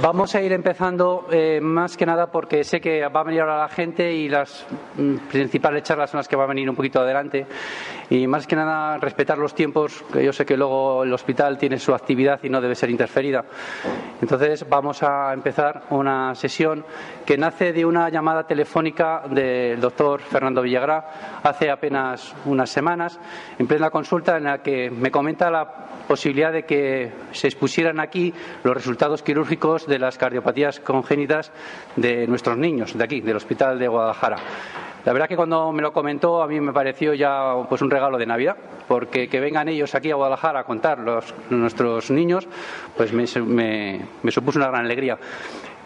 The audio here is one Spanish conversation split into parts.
Vamos a ir empezando más que nada porque sé que va a venir ahora la gente y las principales charlas son las que van a venir un poquito adelante. Y más que nada respetar los tiempos, que yo sé que luego el hospital tiene su actividad y no debe ser interferida. Entonces vamos a empezar una sesión que nace de una llamada telefónica del doctor Fernando Villagrá hace apenas unas semanas, en plena consulta, en la que me comenta la posibilidad de que se expusieran aquí los resultados quirúrgicos de las cardiopatías congénitas de nuestros niños de aquí, del Hospital de Guadalajara. La verdad que cuando me lo comentó a mí me pareció ya pues un regalo de Navidad, porque que vengan ellos aquí a Guadalajara a contar nuestros niños, pues me supuso una gran alegría.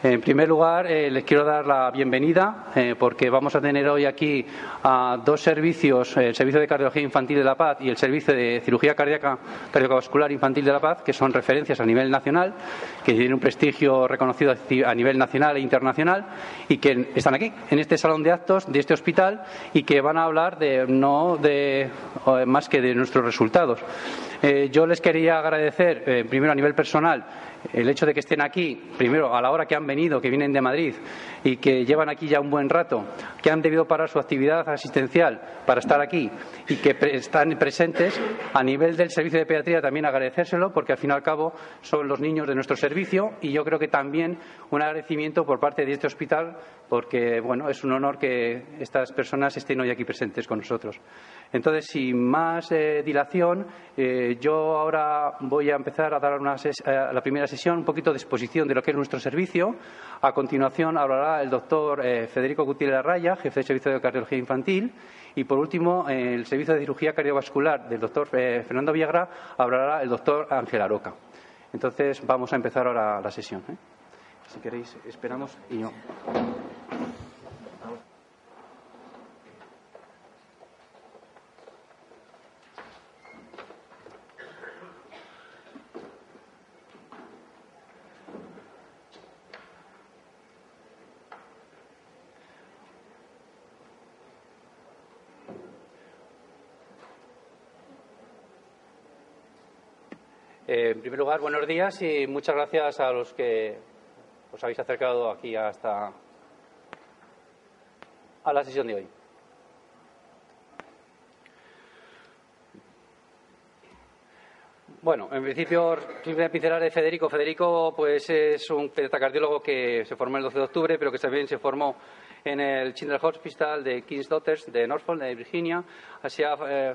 En primer lugar, les quiero dar la bienvenida porque vamos a tener hoy aquí a dos servicios, el Servicio de Cardiología Infantil de La Paz y el Servicio de Cirugía Cardiovascular Infantil de La Paz, que son referencias a nivel nacional, que tienen un prestigio reconocido a nivel nacional e internacional y que están aquí, en este salón de actos de este hospital y que van a hablar más que de nuestros resultados. Yo les quería agradecer, primero a nivel personal, el hecho de que estén aquí, primero a la hora que han venido, que vienen de Madrid y que llevan aquí ya un buen rato, que han debido parar su actividad asistencial para estar aquí y que están presentes. A nivel del servicio de pediatría también agradecérselo porque al fin y al cabo son los niños de nuestro servicio y yo creo que también un agradecimiento por parte de este hospital porque bueno, es un honor que estas personas estén hoy aquí presentes con nosotros. Entonces, sin más dilación, yo ahora voy a empezar a dar la primera sesión, un poquito de exposición de lo que es nuestro servicio. A continuación hablará el doctor Federico Gutiérrez Raya, jefe de Servicio de Cardiología Infantil. Y, por último, el Servicio de Cirugía Cardiovascular del doctor Fernando Villagrá hablará el doctor Ángel Aroca. Entonces, vamos a empezar ahora la sesión. Si queréis, esperamos y no. En primer lugar, buenos días y muchas gracias a los que os habéis acercado aquí a la sesión de hoy. Bueno, en principio, simple pincelar de Federico. Federico pues, es un pediatra-cardiólogo que se formó el 12 de octubre, pero que también se formó en el Children's Hospital de King's Daughters de Norfolk, de Virginia. Así,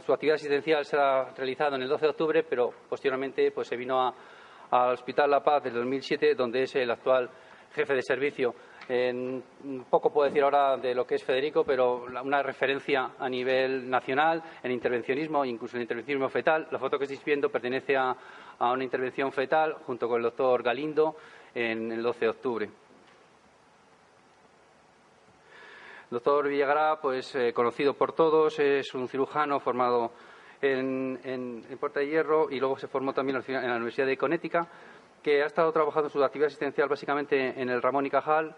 su actividad asistencial se ha realizado en el 12 de octubre, pero posteriormente pues, se vino al Hospital La Paz del 2007, donde es el actual jefe de servicio. Poco puedo decir ahora de lo que es Federico, pero una referencia a nivel nacional en intervencionismo, incluso en intervencionismo fetal. La foto que estáis viendo pertenece a una intervención fetal junto con el doctor Galindo en el 12 de octubre. El doctor Villagrá, pues conocido por todos, es un cirujano formado en Puerta de Hierro y luego se formó también en la Universidad de Connecticut, que ha estado trabajando su actividad asistencial básicamente en el Ramón y Cajal,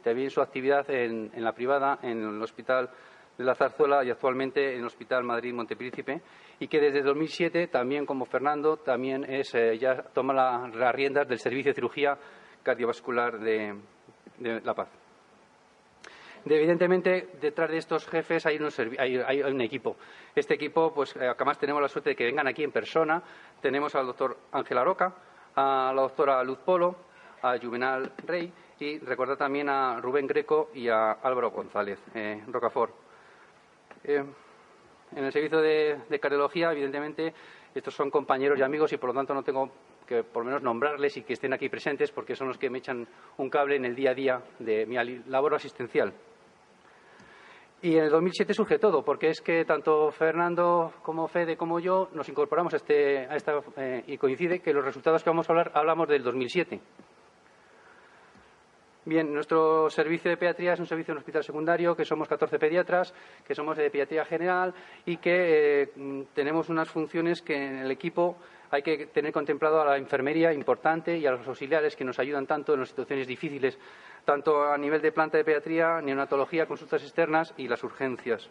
también su actividad en la privada, en el Hospital de la Zarzuela y actualmente en el Hospital Madrid Montepríncipe, y que desde 2007, también como Fernando, también ya toma las riendas del Servicio de Cirugía Cardiovascular de La Paz. Evidentemente, detrás de estos jefes hay un equipo. Este equipo, pues además tenemos la suerte de que vengan aquí en persona. Tenemos al doctor Ángel Aroca, a la doctora Luz Polo, a Juvenal Rey y recordar también a Rubén Greco y a Álvaro González Rocafort. En el servicio de cardiología, evidentemente, estos son compañeros y amigos y por lo tanto no tengo que por lo menos nombrarles y que estén aquí presentes porque son los que me echan un cable en el día a día de mi labor asistencial. Y en el 2007 surge todo, porque es que tanto Fernando como Fede como yo nos incorporamos y coincide que los resultados que vamos a hablar hablamos del 2007. Bien, nuestro servicio de pediatría es un servicio en un hospital secundario, que somos 14 pediatras, que somos de pediatría general y que tenemos unas funciones que en el equipo hay que tener contemplado a la enfermería importante y a los auxiliares que nos ayudan tanto en las situaciones difíciles, tanto a nivel de planta de pediatría, neonatología, consultas externas y las urgencias.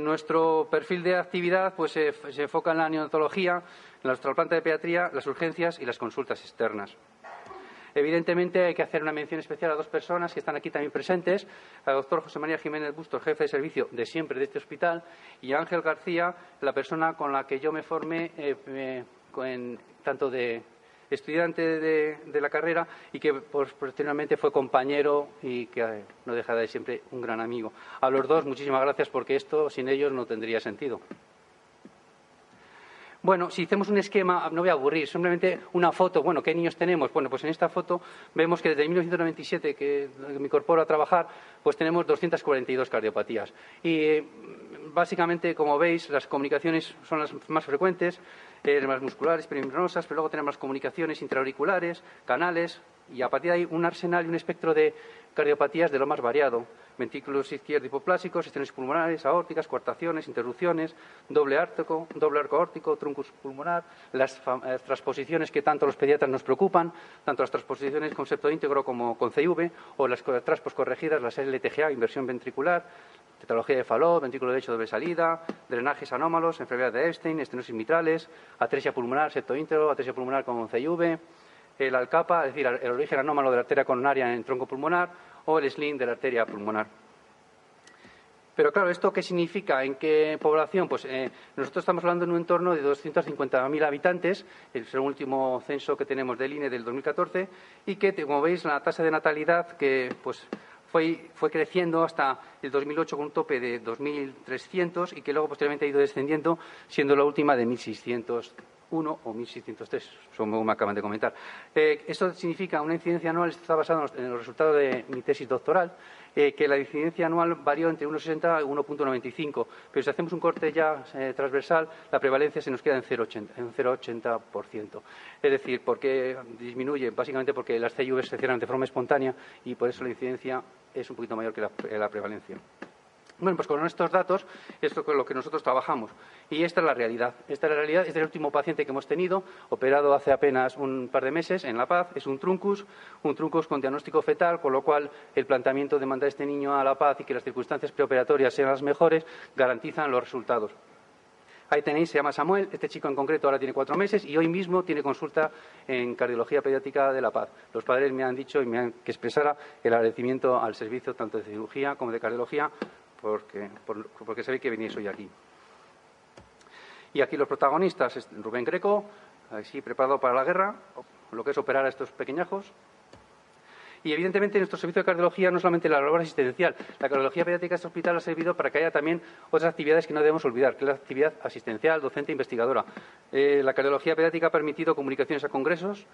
Nuestro perfil de actividad pues, se enfoca en la neonatología, en la planta de pediatría, las urgencias y las consultas externas. Evidentemente hay que hacer una mención especial a dos personas que están aquí también presentes, al doctor José María Jiménez Bustos, jefe de servicio de siempre de este hospital, y Ángel García, la persona con la que yo me formé tanto de estudiante de la carrera y que posteriormente fue compañero y que no deja de ser siempre un gran amigo. A los dos, muchísimas gracias, porque esto sin ellos no tendría sentido. Bueno, si hacemos un esquema, no voy a aburrir, simplemente una foto. Bueno, ¿qué niños tenemos? Bueno, pues en esta foto vemos que desde 1997 que me incorporo a trabajar, pues tenemos 242 cardiopatías. Y básicamente, como veis, las comunicaciones son las más frecuentes, las musculares, perimembranosas, pero luego tenemos las comunicaciones intraauriculares, canales, y a partir de ahí un arsenal y un espectro de cardiopatías de lo más variado. Ventrículos izquierdo hipoplásicos, estenosis pulmonares, aórticas, coartaciones, interrupciones, doble arco aórtico, truncus pulmonar, las transposiciones que tanto los pediatras nos preocupan, tanto las transposiciones con septo íntegro como con CV, o las transpos corregidas, las LTGA, inversión ventricular, tetralogía de Fallot, ventrículo derecho doble salida, drenajes anómalos, enfermedad de Epstein, estenosis mitrales, atresia pulmonar, septo íntegro, atresia pulmonar con CV, el ALCAPA, es decir, el origen anómalo de la arteria coronaria en tronco pulmonar, o el SLIN de la arteria pulmonar. Pero claro, ¿esto qué significa? ¿En qué población? Pues nosotros estamos hablando en un entorno de 250.000 habitantes, es el último censo que tenemos del INE del 2014, y que, como veis, la tasa de natalidad que pues fue creciendo hasta el 2008 con un tope de 2.300 y que luego posteriormente ha ido descendiendo, siendo la última de 1.601 o 1.603, como me acaban de comentar. Esto significa una incidencia anual, esto está basado en los resultados de mi tesis doctoral, que la incidencia anual varió entre 1,60 y 1,95, pero si hacemos un corte ya transversal, la prevalencia se nos queda en 0,80%. Es decir, ¿por qué disminuye? Básicamente porque las CIV se cierran de forma espontánea y por eso la incidencia es un poquito mayor que la prevalencia. Bueno, pues con estos datos, esto es con lo que nosotros trabajamos. Y esta es la realidad. Esta es la realidad. Este es el último paciente que hemos tenido, operado hace apenas un par de meses en La Paz. Es un truncus con diagnóstico fetal, con lo cual el planteamiento de mandar a este niño a La Paz y que las circunstancias preoperatorias sean las mejores, garantizan los resultados. Ahí tenéis, se llama Samuel, este chico en concreto ahora tiene 4 meses y hoy mismo tiene consulta en cardiología pediátrica de La Paz. Los padres me han dicho y me han que expresara el agradecimiento al servicio tanto de cirugía como de cardiología porque sabéis que venís hoy aquí. Y aquí los protagonistas es Rubén Greco, así preparado para la guerra, lo que es operar a estos pequeñajos. Y evidentemente nuestro servicio de cardiología no es solamente la labor asistencial. La cardiología pediátrica de este hospital ha servido para que haya también otras actividades que no debemos olvidar, que es la actividad asistencial, docente e investigadora. La cardiología pediátrica ha permitido comunicaciones a congresos,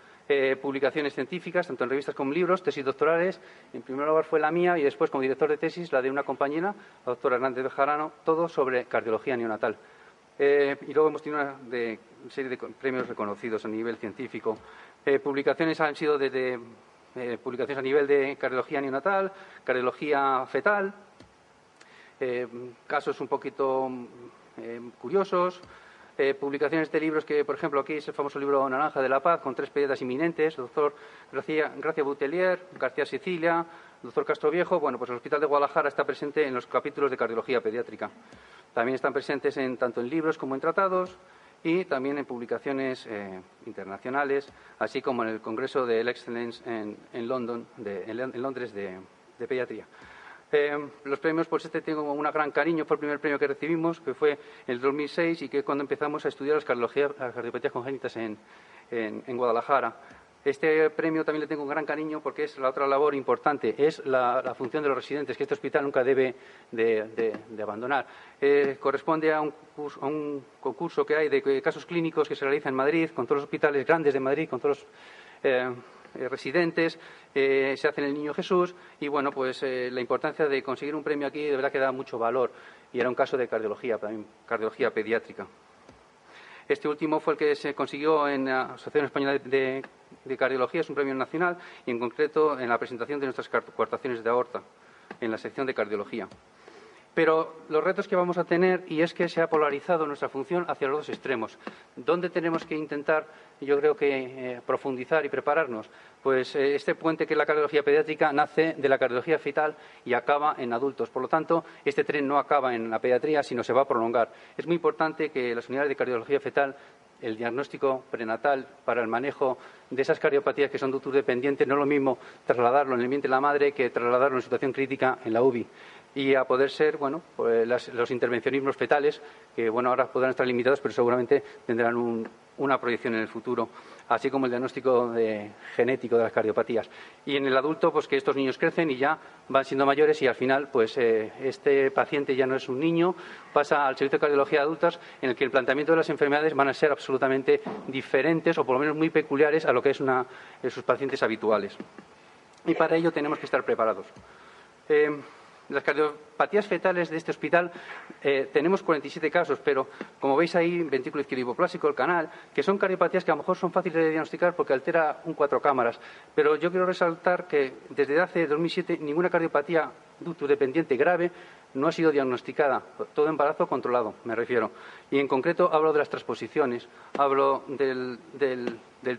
publicaciones científicas, tanto en revistas como en libros, tesis doctorales. En primer lugar fue la mía y después como director de tesis la de una compañera, la doctora Hernández Bejarano, todo sobre cardiología neonatal. Y luego hemos tenido una serie de premios reconocidos a nivel científico. Publicaciones han sido desde publicaciones a nivel de cardiología neonatal, cardiología fetal, casos un poquito curiosos, publicaciones de libros que, por ejemplo, aquí es el famoso libro Naranja de La Paz, con 3 pediatras inminentes, el doctor Gracia Butelier, García Sicilia, el doctor Castro Viejo. Bueno, pues el Hospital de Guadalajara está presente en los capítulos de cardiología pediátrica. También están presentes tanto en libros como en tratados, y también en publicaciones internacionales, así como en el Congreso de Excellence en Londres de pediatría. Los premios, pues tengo un gran cariño, fue el primer premio que recibimos, que fue en el 2006 y que cuando empezamos a estudiar las cardiopatías congénitas en Guadalajara. Este premio también le tengo un gran cariño porque es la otra labor importante, es la función de los residentes, que este hospital nunca debe de abandonar. Corresponde a un concurso que hay de casos clínicos que se realiza en Madrid, con todos los hospitales grandes de Madrid, con todos los residentes, se hace en el Niño Jesús y bueno, pues la importancia de conseguir un premio aquí de verdad que da mucho valor y era un caso de cardiología, también cardiología pediátrica. Este último fue el que se consiguió en la Asociación Española de Cardiología, es un premio nacional, y en concreto en la presentación de nuestras coartaciones de aorta, en la sección de cardiología. Pero los retos que vamos a tener, y es que se ha polarizado nuestra función hacia los dos extremos. ¿Dónde tenemos que intentar, yo creo que, profundizar y prepararnos? Pues este puente que es la cardiología pediátrica nace de la cardiología fetal y acaba en adultos. Por lo tanto, este tren no acaba en la pediatría, sino se va a prolongar. Es muy importante que las unidades de cardiología fetal el diagnóstico prenatal para el manejo de esas cardiopatías que son ductus dependientes. No es lo mismo trasladarlo en el vientre de la madre que trasladarlo en situación crítica en la UBI. Y a poder ser, bueno, pues los intervencionismos fetales, que bueno, ahora podrán estar limitados, pero seguramente tendrán una proyección en el futuro, así como el diagnóstico genético de las cardiopatías. Y en el adulto, pues que estos niños crecen y ya van siendo mayores y al final, pues este paciente ya no es un niño, pasa al servicio de cardiología de adultos, en el que el planteamiento de las enfermedades van a ser absolutamente diferentes o por lo menos muy peculiares a lo que es sus pacientes habituales. Y para ello tenemos que estar preparados. Las cardiopatías fetales de este hospital tenemos 47 casos, pero como veis ahí, ventrículo izquierdo hipoplásico, el canal, que son cardiopatías que a lo mejor son fáciles de diagnosticar porque altera un 4 cámaras. Pero yo quiero resaltar que desde hace 2007 ninguna cardiopatía ductus dependiente grave no ha sido diagnosticada. Todo embarazo controlado, me refiero. Y en concreto hablo de las transposiciones, hablo del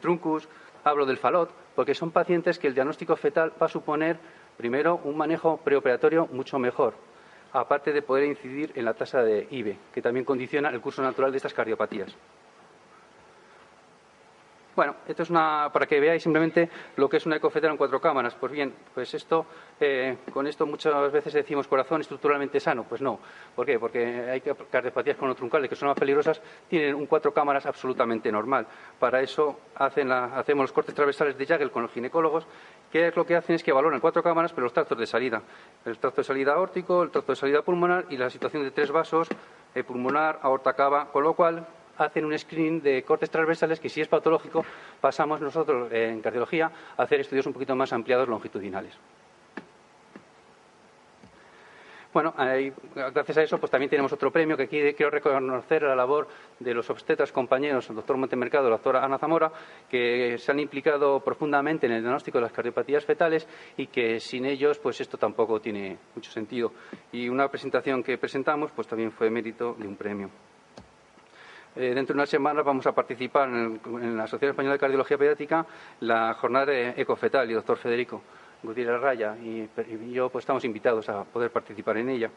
truncus, hablo del falot, porque son pacientes que el diagnóstico fetal va a suponer primero, un manejo preoperatorio mucho mejor, aparte de poder incidir en la tasa de IVE, que también condiciona el curso natural de estas cardiopatías. Bueno, esto es para que veáis simplemente lo que es una ecofetal en 4 cámaras. Pues bien, pues con esto muchas veces decimos corazón estructuralmente sano. Pues no. ¿Por qué? Porque hay cardiopatías cronotruncales que son más peligrosas, tienen un 4 cámaras absolutamente normal. Para eso hacemos los cortes transversales de Jagel con los ginecólogos, que lo que hacen es que valoran 4 cámaras, pero los tractos de salida. El tracto de salida aórtico, el tracto de salida pulmonar y la situación de 3 vasos, pulmonar, aorta cava, con lo cual hacen un screening de cortes transversales que, si es patológico, pasamos nosotros en cardiología a hacer estudios un poquito más ampliados longitudinales. Bueno, gracias a eso pues también tenemos otro premio, que aquí quiero reconocer la labor de los obstetras compañeros, el doctor Montemercado y la doctora Ana Zamora, que se han implicado profundamente en el diagnóstico de las cardiopatías fetales y que sin ellos pues esto tampoco tiene mucho sentido. Y una presentación que presentamos pues también fue mérito de un premio. Dentro de unas semanas vamos a participar en la Asociación Española de Cardiología Pediátrica la jornada de ecofetal y el doctor Federico Gutiérrez Raya y yo pues estamos invitados a poder participar en ella.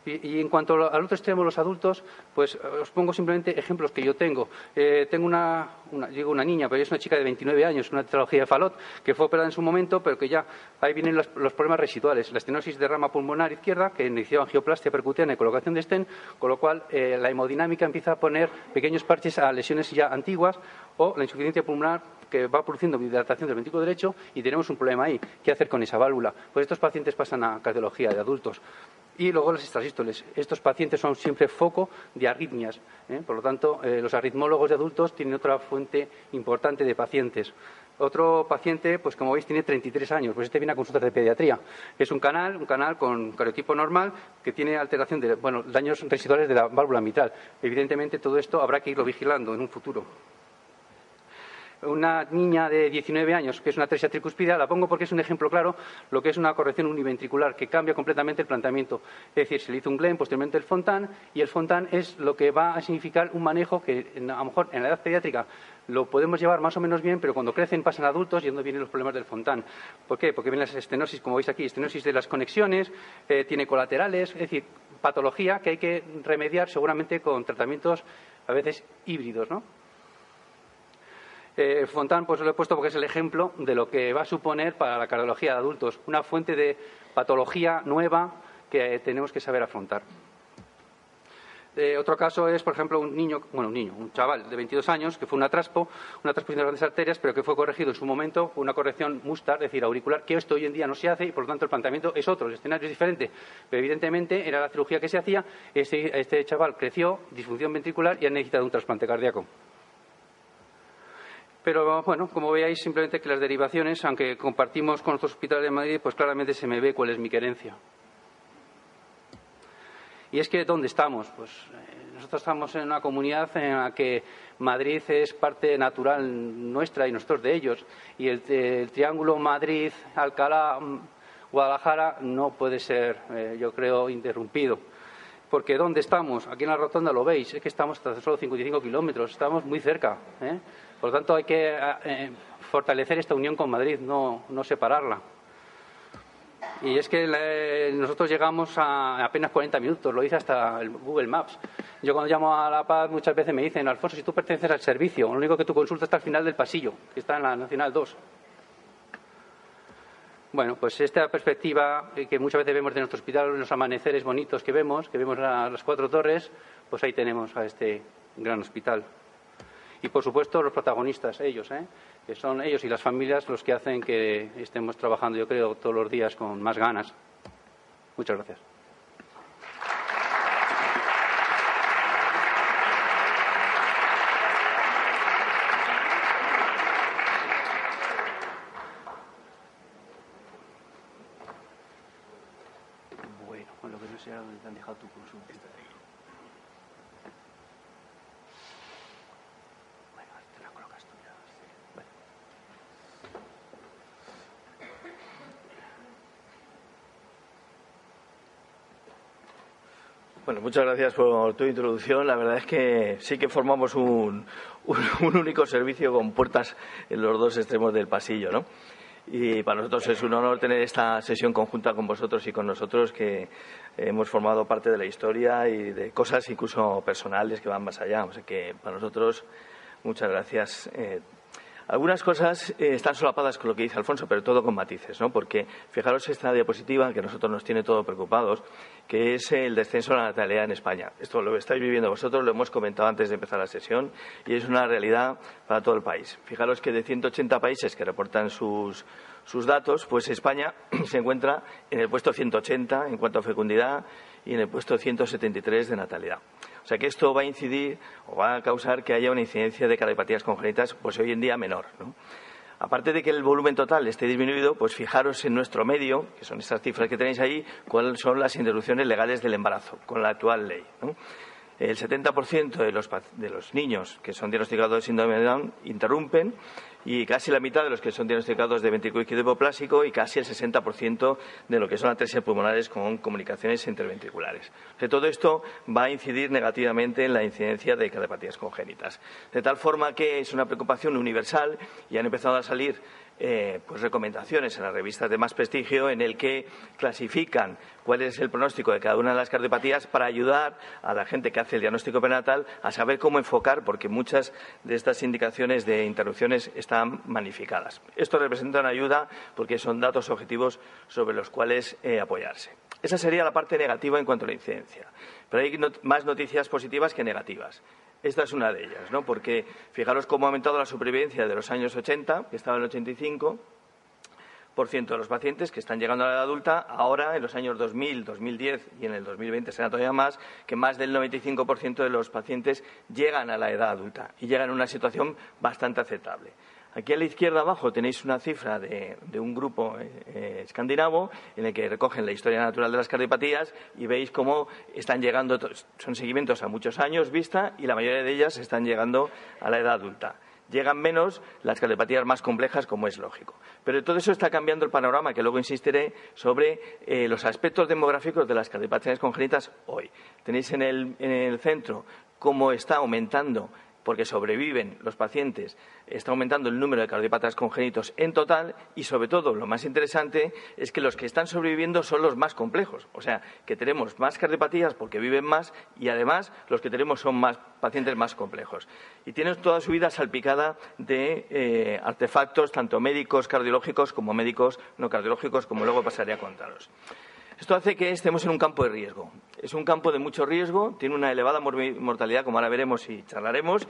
Y en cuanto al otro extremo, los adultos, pues os pongo simplemente ejemplos que yo tengo. Tengo una niña, pero es una chica de 29 años, una tetralogía de Fallot, que fue operada en su momento, pero que ya ahí vienen los problemas residuales. La estenosis de rama pulmonar izquierda, que inició angioplastia percutánea y colocación de stent, con lo cual la hemodinámica empieza a poner pequeños parches a lesiones ya antiguas, o la insuficiencia pulmonar que va produciendo dilatación del ventrículo derecho y tenemos un problema ahí. ¿Qué hacer con esa válvula? Pues estos pacientes pasan a cardiología de adultos. Y luego las extrasístoles. Estos pacientes son siempre foco de arritmias. Por lo tanto, los arritmólogos de adultos tienen otra fuente importante de pacientes. Otro paciente, pues como veis, tiene 33 años. Pues viene a consultas de pediatría. Es un canal con cariotipo normal que tiene alteración de daños residuales de la válvula mitral. Evidentemente, todo esto habrá que irlo vigilando en un futuro. Una niña de 19 años, que es una atresia tricuspidea, la pongo porque es un ejemplo claro lo que es una corrección univentricular, que cambia completamente el planteamiento. Es decir, se le hizo un Glenn, posteriormente el Fontan, y el Fontan es lo que va a significar un manejo que, a lo mejor, en la edad pediátrica lo podemos llevar más o menos bien, pero cuando crecen pasan adultos y es donde vienen los problemas del Fontan. ¿Por qué? Porque vienen las estenosis, como veis aquí, estenosis de las conexiones, tiene colaterales, es decir, patología que hay que remediar seguramente con tratamientos a veces híbridos, ¿no? Fontan, pues lo he puesto porque es el ejemplo de lo que va a suponer para la cardiología de adultos, una fuente de patología nueva que tenemos que saber afrontar. Otro caso es, por ejemplo, un chaval de 22 años que fue una transposición de las grandes arterias, pero que fue corregido en su momento con una corrección Mustar, es decir, auricular, que esto hoy en día no se hace y por lo tanto el planteamiento es otro, el escenario es diferente. Pero evidentemente era la cirugía que se hacía, este chaval creció, disfunción ventricular y ha necesitado un trasplante cardíaco. Pero, bueno, como veáis, simplemente que las derivaciones, aunque compartimos con otros hospitales de Madrid, pues claramente se me ve cuál es mi querencia. Y es que, ¿dónde estamos? Pues nosotros estamos en una comunidad en la que Madrid es parte natural nuestra y nosotros de ellos. Y el triángulo Madrid-Alcalá-Guadalajara no puede ser, yo creo, interrumpido. Porque ¿dónde estamos? Aquí en la rotonda lo veis, es que estamos hasta solo 55 kilómetros, estamos muy cerca. Por lo tanto, hay que fortalecer esta unión con Madrid, no separarla. Y es que nosotros llegamos a apenas 40 minutos, lo dice hasta el Google Maps. Yo cuando llamo a La Paz muchas veces me dicen: Alfonso, si tú perteneces al servicio, lo único que tu consulta está al final del pasillo, que está en la Nacional 2. Bueno, pues esta perspectiva que muchas veces vemos de nuestro hospital, los amaneceres bonitos que vemos las 4 torres, pues ahí tenemos a este gran hospital. Y por supuesto los protagonistas, ellos, que son ellos y las familias los que hacen que estemos trabajando, yo creo, todos los días con más ganas. Muchas gracias. Bueno, con lo que no sé dónde te han dejado tu consulta. Bueno, muchas gracias por tu introducción. La verdad es que sí que formamos un único servicio con puertas en los 2 extremos del pasillo, ¿no? Y para nosotros es un honor tener esta sesión conjunta con vosotros y con nosotros, que hemos formado parte de la historia y de cosas incluso personales que van más allá. O sea que para nosotros, muchas gracias. Algunas cosas están solapadas con lo que dice Alfonso, pero todo con matices, ¿no? Porque fijaros esta diapositiva que a nosotros nos tiene todo preocupados, que es el descenso de la natalidad en España. Esto lo estáis viviendo vosotros, lo hemos comentado antes de empezar la sesión, y es una realidad para todo el país. Fijaros que de 180 países que reportan sus datos, pues España se encuentra en el puesto 180 en cuanto a fecundidad y en el puesto 173 de natalidad. O sea que esto va a incidir o va a causar que haya una incidencia de cardiopatías congénitas, pues hoy en día menor, ¿no? Aparte de que el volumen total esté disminuido, pues fijaros en nuestro medio, que son estas cifras que tenéis ahí, cuáles son las interrupciones legales del embarazo con la actual ley, ¿no? El 70% de los niños que son diagnosticados de síndrome de Down interrumpen, y casi la mitad de los que son diagnosticados de ventricular hipoplásico, y casi el 60% de lo que son atresia pulmonares con comunicaciones interventriculares. Todo esto va a incidir negativamente en la incidencia de cardiopatías congénitas. De tal forma que es una preocupación universal, y han empezado a salir pues recomendaciones en las revistas de más prestigio en el que clasifican cuál es el pronóstico de cada una de las cardiopatías para ayudar a la gente que hace el diagnóstico prenatal a saber cómo enfocar, porque muchas de estas indicaciones de interrupciones están magnificadas. Esto representa una ayuda porque son datos objetivos sobre los cuales apoyarse. Esa sería la parte negativa en cuanto a la incidencia. Pero hay más noticias positivas que negativas. Esta es una de ellas, ¿no? Porque fijaros cómo ha aumentado la supervivencia de los años 80, que estaba en el 85% de los pacientes que están llegando a la edad adulta, ahora en los años 2000, 2010 y en el 2020 será todavía más, que más del 95% de los pacientes llegan a la edad adulta y llegan en una situación bastante aceptable. Aquí a la izquierda abajo tenéis una cifra de un grupo escandinavo en el que recogen la historia natural de las cardiopatías, y veis cómo están llegando, son seguimientos a muchos años vista, y la mayoría de ellas están llegando a la edad adulta. Llegan menos las cardiopatías más complejas, como es lógico. Pero todo eso está cambiando el panorama, que luego insistiré sobre los aspectos demográficos de las cardiopatías congénitas hoy. Tenéis en el centro cómo está aumentando, porque sobreviven los pacientes, está aumentando el número de cardiópatas congénitos en total, y sobre todo lo más interesante es que los que están sobreviviendo son los más complejos. O sea, que tenemos más cardiopatías porque viven más, y además los que tenemos son más pacientes más complejos. Y tienen toda su vida salpicada de artefactos, tanto médicos cardiológicos como médicos no cardiológicos, como luego pasaré a contaros. Esto hace que estemos en un campo de riesgo. Es un campo de mucho riesgo, tiene una elevada mortalidad, como ahora veremos y charlaremos,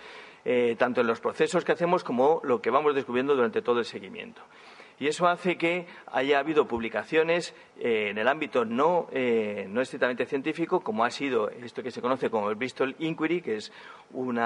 tanto en los procesos que hacemos como lo que vamos descubriendo durante todo el seguimiento. Y eso hace que haya habido publicaciones en el ámbito no estrictamente científico, como ha sido esto que se conoce como el Bristol Inquiry, que es un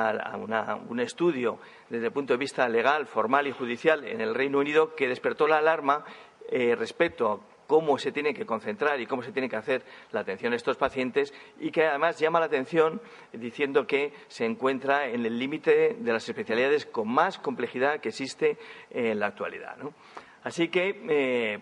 estudio desde el punto de vista legal, formal y judicial en el Reino Unido, que despertó la alarma respecto a cómo se tiene que concentrar y cómo se tiene que hacer la atención a estos pacientes, y que además llama la atención diciendo que se encuentra en el límite de las especialidades con más complejidad que existe en la actualidad, ¿no? Así que,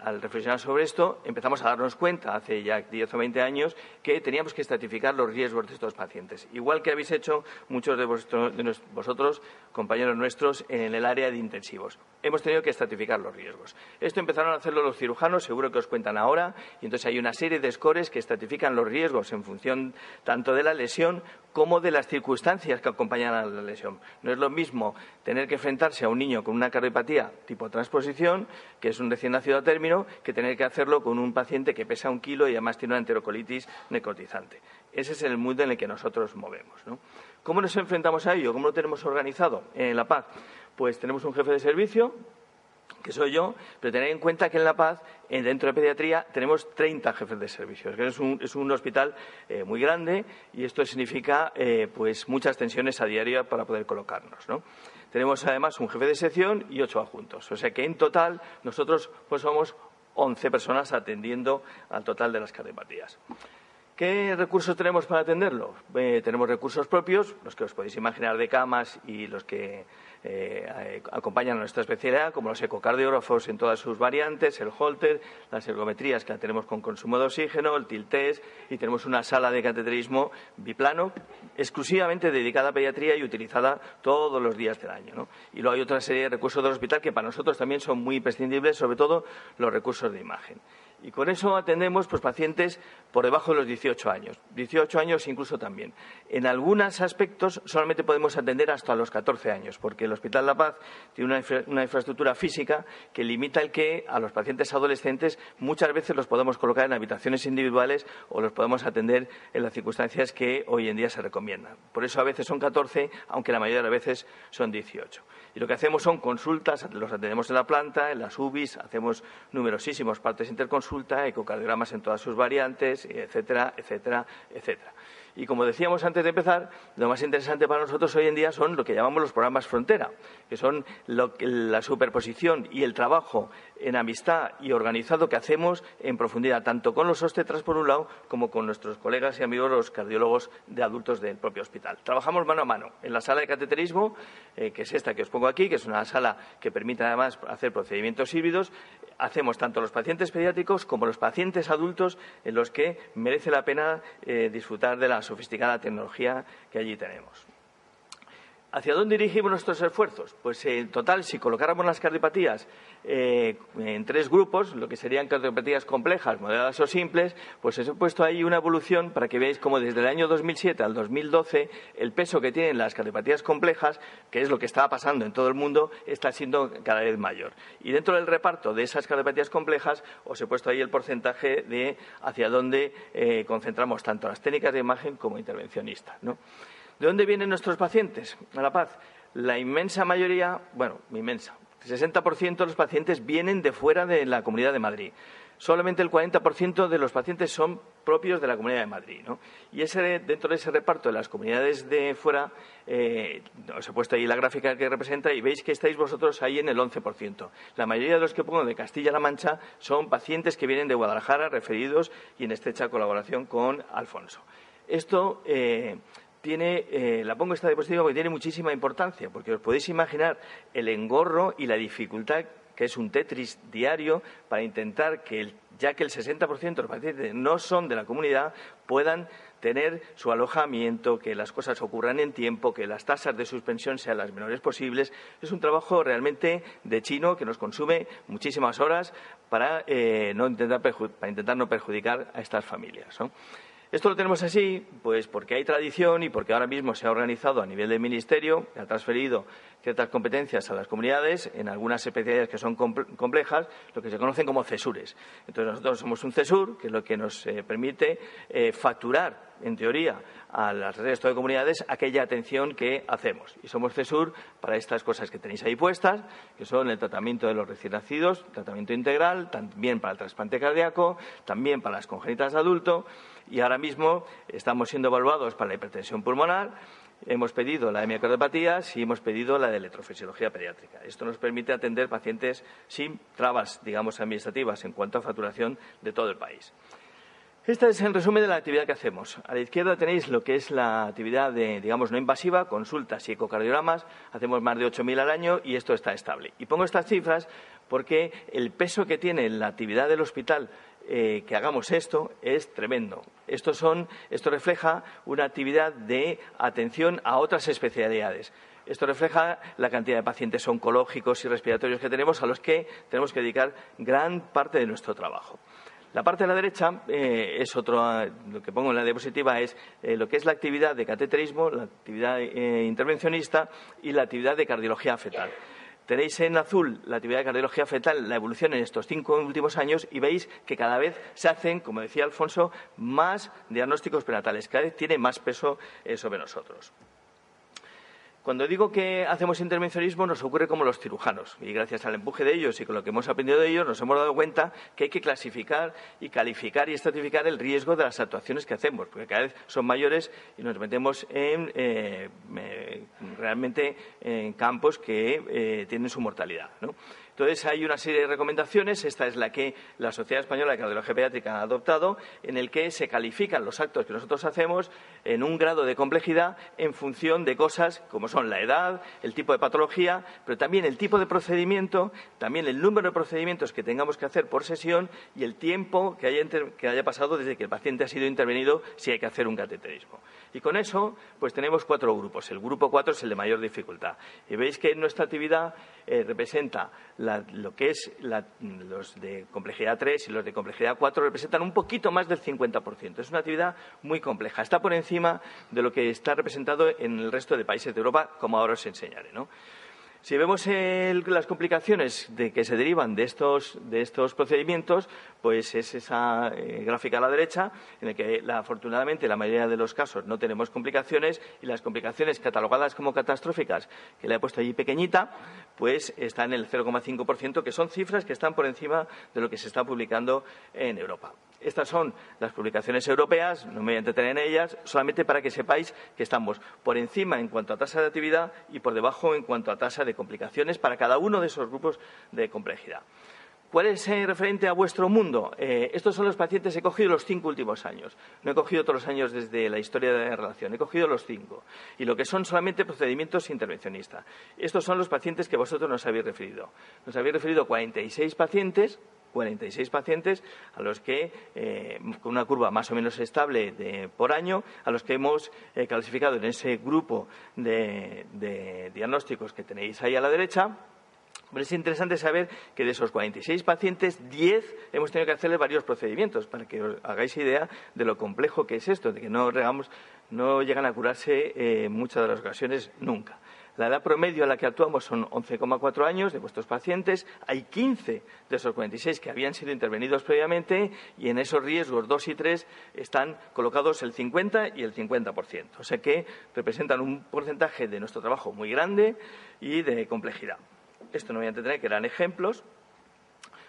al reflexionar sobre esto, empezamos a darnos cuenta, hace ya 10 o 20 años, que teníamos que estratificar los riesgos de estos pacientes. Igual que habéis hecho muchos de vosotros, compañeros nuestros, en el área de intensivos. Hemos tenido que estratificar los riesgos. Esto empezaron a hacerlo los cirujanos, seguro que os cuentan ahora, y entonces hay una serie de scores que estratifican los riesgos en función tanto de la lesión como de las circunstancias que acompañan a la lesión. No es lo mismo tener que enfrentarse a un niño con una cardiopatía tipo transposición, que es un recién nacido a término, que tener que hacerlo con un paciente que pesa 1 kilo y además tiene una enterocolitis necrotizante. Ese es el mundo en el que nosotros movemos, ¿no? ¿Cómo nos enfrentamos a ello? ¿Cómo lo tenemos organizado en La Paz? Pues tenemos un jefe de servicio, que soy yo, pero tened en cuenta que en La Paz, dentro de pediatría, tenemos 30 jefes de servicios, que es un hospital muy grande y esto significa muchas tensiones a diario para poder colocarnos, ¿no? Tenemos además un jefe de sección y 8 adjuntos, o sea que en total nosotros somos 11 personas atendiendo al total de las cardiopatías. ¿Qué recursos tenemos para atenderlo? Tenemos recursos propios, los que os podéis imaginar de camas y los que acompañan a nuestra especialidad, como los ecocardiógrafos en todas sus variantes, el Holter, las ergometrías que la tenemos con consumo de oxígeno, el tilt-test, y tenemos una sala de cateterismo biplano exclusivamente dedicada a pediatría y utilizada todos los días del año, ¿no? Y luego hay otra serie de recursos del hospital que para nosotros también son muy imprescindibles, sobre todo los recursos de imagen. Y con eso atendemos pacientes por debajo de los 18 años. 18 años incluso también. En algunos aspectos solamente podemos atender hasta los 14 años, porque el Hospital La Paz tiene una infraestructura física que limita el que a los pacientes adolescentes muchas veces los podemos colocar en habitaciones individuales o los podemos atender en las circunstancias que hoy en día se recomiendan. Por eso a veces son 14, aunque la mayoría de las veces son 18. Y lo que hacemos son consultas, los atendemos en la planta, en las UBIs, hacemos numerosísimos partes interconsulta, ecocardiogramas en todas sus variantes, etcétera, etcétera, etcétera. Y como decíamos antes de empezar, lo más interesante para nosotros hoy en día son lo que llamamos los programas frontera, que son la superposición y el trabajo en amistad y organizado que hacemos en profundidad, tanto con los obstetras por un lado, como con nuestros colegas y amigos los cardiólogos de adultos del propio hospital. Trabajamos mano a mano en la sala de cateterismo, que es esta que os pongo aquí, que es una sala que permite además hacer procedimientos híbridos. Hacemos tanto los pacientes pediátricos como los pacientes adultos en los que merece la pena disfrutar de la sofisticada tecnología que allí tenemos. ¿Hacia dónde dirigimos nuestros esfuerzos? Pues en total, si colocáramos las cardiopatías en 3 grupos, lo que serían cardiopatías complejas, moderadas o simples, pues os he puesto ahí una evolución para que veáis cómo desde el año 2007 al 2012 el peso que tienen las cardiopatías complejas, que es lo que estaba pasando en todo el mundo, está siendo cada vez mayor. Y dentro del reparto de esas cardiopatías complejas os he puesto ahí el porcentaje de hacia dónde concentramos tanto las técnicas de imagen como intervencionistas, ¿no? ¿De dónde vienen nuestros pacientes a La Paz? La inmensa mayoría, el 60% de los pacientes vienen de fuera de la Comunidad de Madrid. Solamente el 40% de los pacientes son propios de la Comunidad de Madrid, ¿no? Y dentro de ese reparto de las comunidades de fuera, os he puesto ahí la gráfica que representa y veis que estáis vosotros ahí en el 11%. La mayoría de los que pongo de Castilla-La Mancha son pacientes que vienen de Guadalajara, referidos y en estrecha colaboración con Alfonso. Esto la pongo esta diapositiva porque tiene muchísima importancia, porque os podéis imaginar el engorro y la dificultad que es un Tetris diario para intentar que, ya que el 60% de los pacientes no son de la comunidad, puedan tener su alojamiento, que las cosas ocurran en tiempo, que las tasas de suspensión sean las menores posibles. Es un trabajo realmente de chino que nos consume muchísimas horas para intentar no perjudicar a estas familias, ¿no? Esto lo tenemos así, pues porque hay tradición y porque ahora mismo se ha organizado a nivel del Ministerio, ha transferido ciertas competencias a las comunidades en algunas especialidades que son complejas, lo que se conocen como CESURes. Entonces nosotros somos un CESUR, que es lo que nos permite facturar, en teoría, a las resto de comunidades aquella atención que hacemos. Y somos CESUR para estas cosas que tenéis ahí puestas, que son el tratamiento de los recién nacidos, tratamiento integral, también para el trasplante cardíaco, también para las congénitas de adulto, y ahora mismo estamos siendo evaluados para la hipertensión pulmonar. Hemos pedido la de miocardopatías y hemos pedido la de electrofisiología pediátrica. Esto nos permite atender pacientes sin trabas, digamos, administrativas en cuanto a facturación de todo el país. Este es el resumen de la actividad que hacemos. A la izquierda tenéis lo que es la actividad no invasiva, consultas y ecocardiogramas. Hacemos más de 8.000 al año y esto está estable. Y pongo estas cifras porque el peso que tiene la actividad del hospital que hagamos esto es tremendo. Esto refleja una actividad de atención a otras especialidades. Esto refleja la cantidad de pacientes oncológicos y respiratorios que tenemos, a los que tenemos que dedicar gran parte de nuestro trabajo. La parte de la derecha es otro, lo que pongo en la diapositiva es lo que es la actividad de cateterismo, la actividad intervencionista y la actividad de cardiología fetal. Tenéis en azul la actividad de cardiología fetal, la evolución en estos 5 últimos años, y veis que cada vez se hacen, como decía Alfonso, más diagnósticos prenatales, cada vez tiene más peso sobre nosotros. Cuando digo que hacemos intervencionismo nos ocurre como los cirujanos, y gracias al empuje de ellos y con lo que hemos aprendido de ellos nos hemos dado cuenta que hay que clasificar y calificar y estratificar el riesgo de las actuaciones que hacemos, porque cada vez son mayores y nos metemos realmente en campos que tienen su mortalidad, ¿no? Entonces, hay una serie de recomendaciones, esta es la que la Sociedad Española de Cardiología Pediátrica ha adoptado, en el que se califican los actos que nosotros hacemos en un grado de complejidad en función de cosas como son la edad, el tipo de patología, pero también el tipo de procedimiento, también el número de procedimientos que tengamos que hacer por sesión y el tiempo que haya pasado desde que el paciente ha sido intervenido, si hay que hacer un cateterismo. Y con eso, pues tenemos 4 grupos. El grupo 4 es el de mayor dificultad. Y veis que nuestra actividad representa lo que es los de complejidad 3 y los de complejidad 4 representan un poquito más del 50%. Es una actividad muy compleja. Está por encima de lo que está representado en el resto de países de Europa, como ahora os enseñaré, ¿no? Si vemos las complicaciones que se derivan de estos procedimientos, pues es esa gráfica a la derecha, en la que afortunadamente la mayoría de los casos no tenemos complicaciones, y las complicaciones catalogadas como catastróficas, que le he puesto allí pequeñita, pues están en el 0,5%, que son cifras que están por encima de lo que se está publicando en Europa. Estas son las publicaciones europeas, no me voy a entretener en ellas, solamente para que sepáis que estamos por encima en cuanto a tasa de actividad y por debajo en cuanto a tasa de complicaciones para cada uno de esos grupos de complejidad. ¿Cuál es referente a vuestro mundo? Estos son los pacientes, he cogido los 5 últimos años. No he cogido todos los años desde la historia de la relación, he cogido los 5. Y lo que son solamente procedimientos intervencionistas. Estos son los pacientes que vosotros nos habéis referido. Nos habéis referido 46 pacientes a los que, con una curva más o menos estable por año, a los que hemos clasificado en ese grupo de diagnósticos que tenéis ahí a la derecha. Pero es interesante saber que de esos 46 pacientes, 10 hemos tenido que hacerle varios procedimientos, para que os hagáis idea de lo complejo que es esto, de que no llegan a curarse en muchas de las ocasiones nunca. La edad promedio a la que actuamos son 11,4 años de vuestros pacientes. Hay 15 de esos 46 que habían sido intervenidos previamente, y en esos riesgos 2 y 3 están colocados el 50 y el 50%. O sea que representan un porcentaje de nuestro trabajo muy grande y de complejidad. Esto no voy a entender, que eran ejemplos.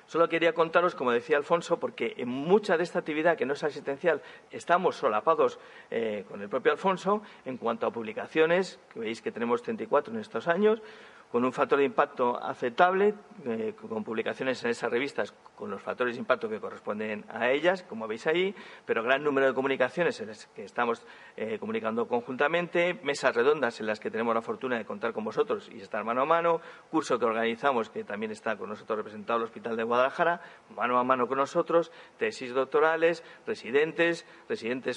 Solo quería contaros, como decía Alfonso, porque en mucha de esta actividad que no es asistencial estamos solapados con el propio Alfonso en cuanto a publicaciones, que veis que tenemos 34 en estos años, con un factor de impacto aceptable, con publicaciones en esas revistas con los factores de impacto que corresponden a ellas, como veis ahí, pero gran número de comunicaciones en las que estamos comunicando conjuntamente, mesas redondas en las que tenemos la fortuna de contar con vosotros y estar mano a mano, curso que organizamos que también está con nosotros representado el Hospital de Guadalajara, mano a mano con nosotros, tesis doctorales, residentes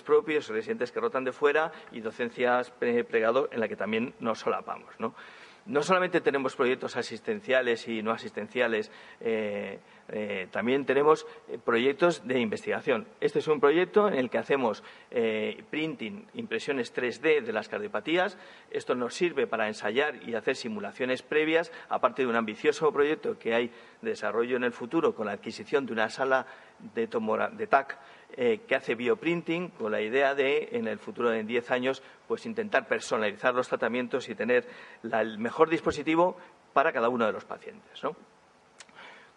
propios, residentes que rotan de fuera y docencias plegado en la que también nos solapamos, ¿no? No solamente tenemos proyectos asistenciales y no asistenciales, también tenemos proyectos de investigación. Este es un proyecto en el que hacemos printing, impresiones 3D de las cardiopatías. Esto nos sirve para ensayar y hacer simulaciones previas, aparte de un ambicioso proyecto que hay de desarrollo en el futuro con la adquisición de una sala de TAC que hace bioprinting, con la idea de, en el futuro de 10 años, pues intentar personalizar los tratamientos y tener el mejor dispositivo para cada uno de los pacientes, ¿no?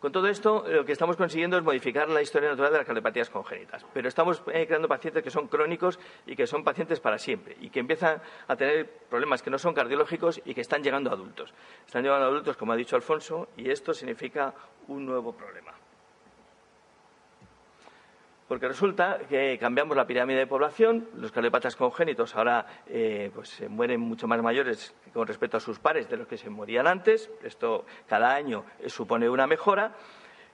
Con todo esto, lo que estamos consiguiendo es modificar la historia natural de las cardiopatías congénitas. Pero estamos creando pacientes que son crónicos y que son pacientes para siempre y que empiezan a tener problemas que no son cardiológicos y que están llegando a adultos. Están llegando a adultos, como ha dicho Alfonso, y esto significa un nuevo problema. Porque resulta que cambiamos la pirámide de población, los cardiopatas congénitos ahora pues se mueren mucho más mayores con respecto a sus pares de los que se morían antes. Esto cada año supone una mejora.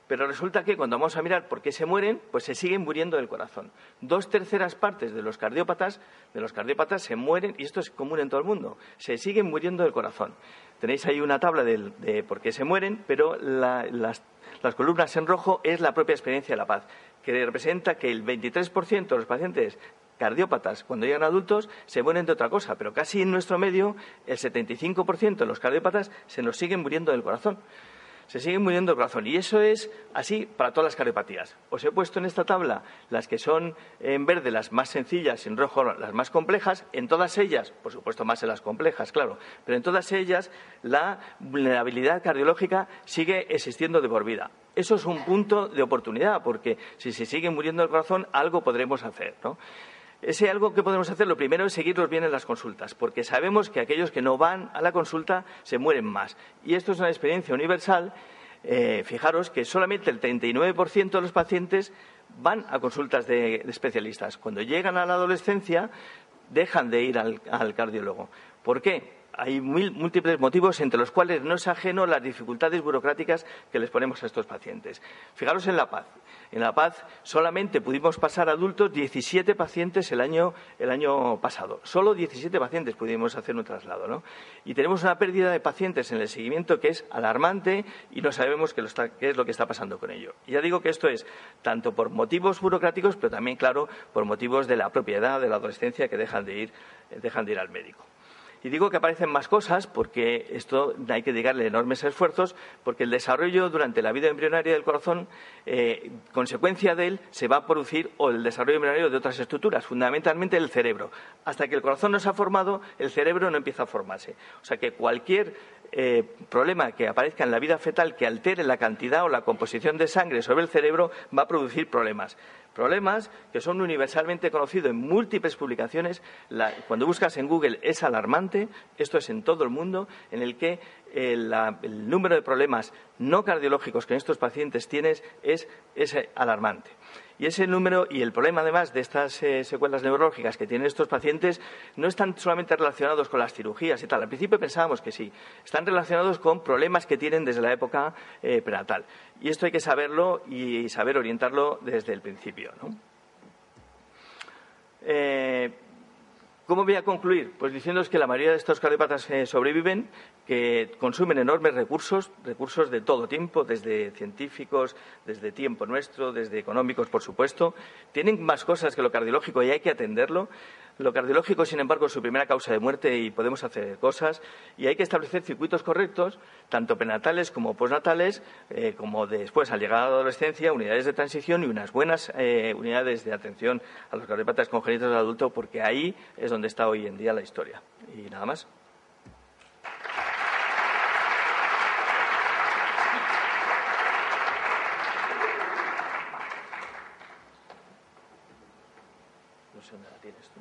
Pero resulta que cuando vamos a mirar por qué se mueren, pues se siguen muriendo del corazón. 2/3 partes de los cardiópatas se mueren, y esto es común en todo el mundo, se siguen muriendo del corazón. Tenéis ahí una tabla de por qué se mueren, pero las columnas en rojo es la propia experiencia de la paz, que representa que el 23% de los pacientes cardiópatas, cuando llegan adultos, se mueren de otra cosa, pero casi en nuestro medio, el 75% de los cardiópatas se nos siguen muriendo del corazón. Se siguen muriendo del corazón. Y eso es así para todas las cardiopatías. Os he puesto en esta tabla las que son en verde las más sencillas, en rojo las más complejas. En todas ellas, por supuesto más en las complejas, claro, pero en todas ellas la vulnerabilidad cardiológica sigue existiendo de por vida. Eso es un punto de oportunidad, porque si se sigue muriendo el corazón, algo podremos hacer, ¿no? Ese algo que podemos hacer, lo primero es seguirlos bien en las consultas, porque sabemos que aquellos que no van a la consulta se mueren más. Y esto es una experiencia universal. Fijaros que solamente el 39% de los pacientes van a consultas de especialistas. Cuando llegan a la adolescencia, dejan de ir al cardiólogo. ¿Por qué? Hay múltiples motivos, entre los cuales no es ajeno las dificultades burocráticas que les ponemos a estos pacientes. Fijaros en La Paz. En La Paz solamente pudimos pasar adultos 17 pacientes el año pasado. Solo 17 pacientes pudimos hacer un traslado, ¿no? Y tenemos una pérdida de pacientes en el seguimiento que es alarmante y no sabemos qué es lo que está pasando con ello. Y ya digo que esto es tanto por motivos burocráticos, pero también, claro, por motivos de la propia edad, de la adolescencia, que dejan de ir al médico. Y digo que aparecen más cosas porque esto hay que dedicarle enormes esfuerzos, porque el desarrollo durante la vida embrionaria del corazón, consecuencia de él, se va a producir o el desarrollo embrionario de otras estructuras, fundamentalmente el cerebro. Hasta que el corazón no se ha formado, el cerebro no empieza a formarse. O sea que cualquier problema que aparezca en la vida fetal que altere la cantidad o la composición de sangre sobre el cerebro va a producir problemas. Problemas que son universalmente conocidos en múltiples publicaciones. Cuando buscas en Google es alarmante, esto es en todo el mundo, en el que el número de problemas no cardiológicos que en estos pacientes tienes es alarmante. Y ese número y el problema, además, de estas secuelas neurológicas que tienen estos pacientes no están solamente relacionados con las cirugías y tal. Al principio pensábamos que sí. Están relacionados con problemas que tienen desde la época prenatal. Y esto hay que saberlo y saber orientarlo desde el principio, ¿no? ¿Cómo voy a concluir? Pues diciéndoos que la mayoría de estos cardiópatas sobreviven, que consumen enormes recursos de todo tipo, desde científicos, desde tiempo nuestro, desde económicos, por supuesto. Tienen más cosas que lo cardiológico y hay que atenderlo. Lo cardiológico, sin embargo, es su primera causa de muerte y podemos hacer cosas. Y hay que establecer circuitos correctos, tanto prenatales como postnatales, como después, al llegar a la adolescencia, unidades de transición y unas buenas unidades de atención a los cardiópatas congénitos del adulto, porque ahí es donde está hoy en día la historia. Y nada más. No sé dónde la tienes tú.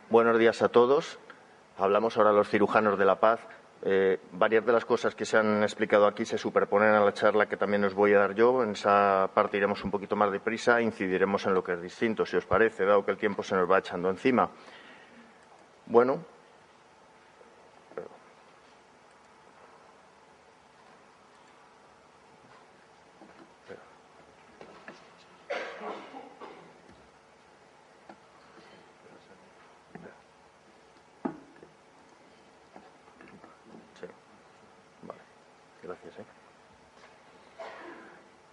Buenos días a todos. Hablamos ahora los cirujanos de La Paz. Varias de las cosas que se han explicado aquí se superponen a la charla que también os voy a dar yo. En esa parte iremos un poquito más deprisa e incidiremos en lo que es distinto, si os parece, dado que el tiempo se nos va echando encima. Bueno.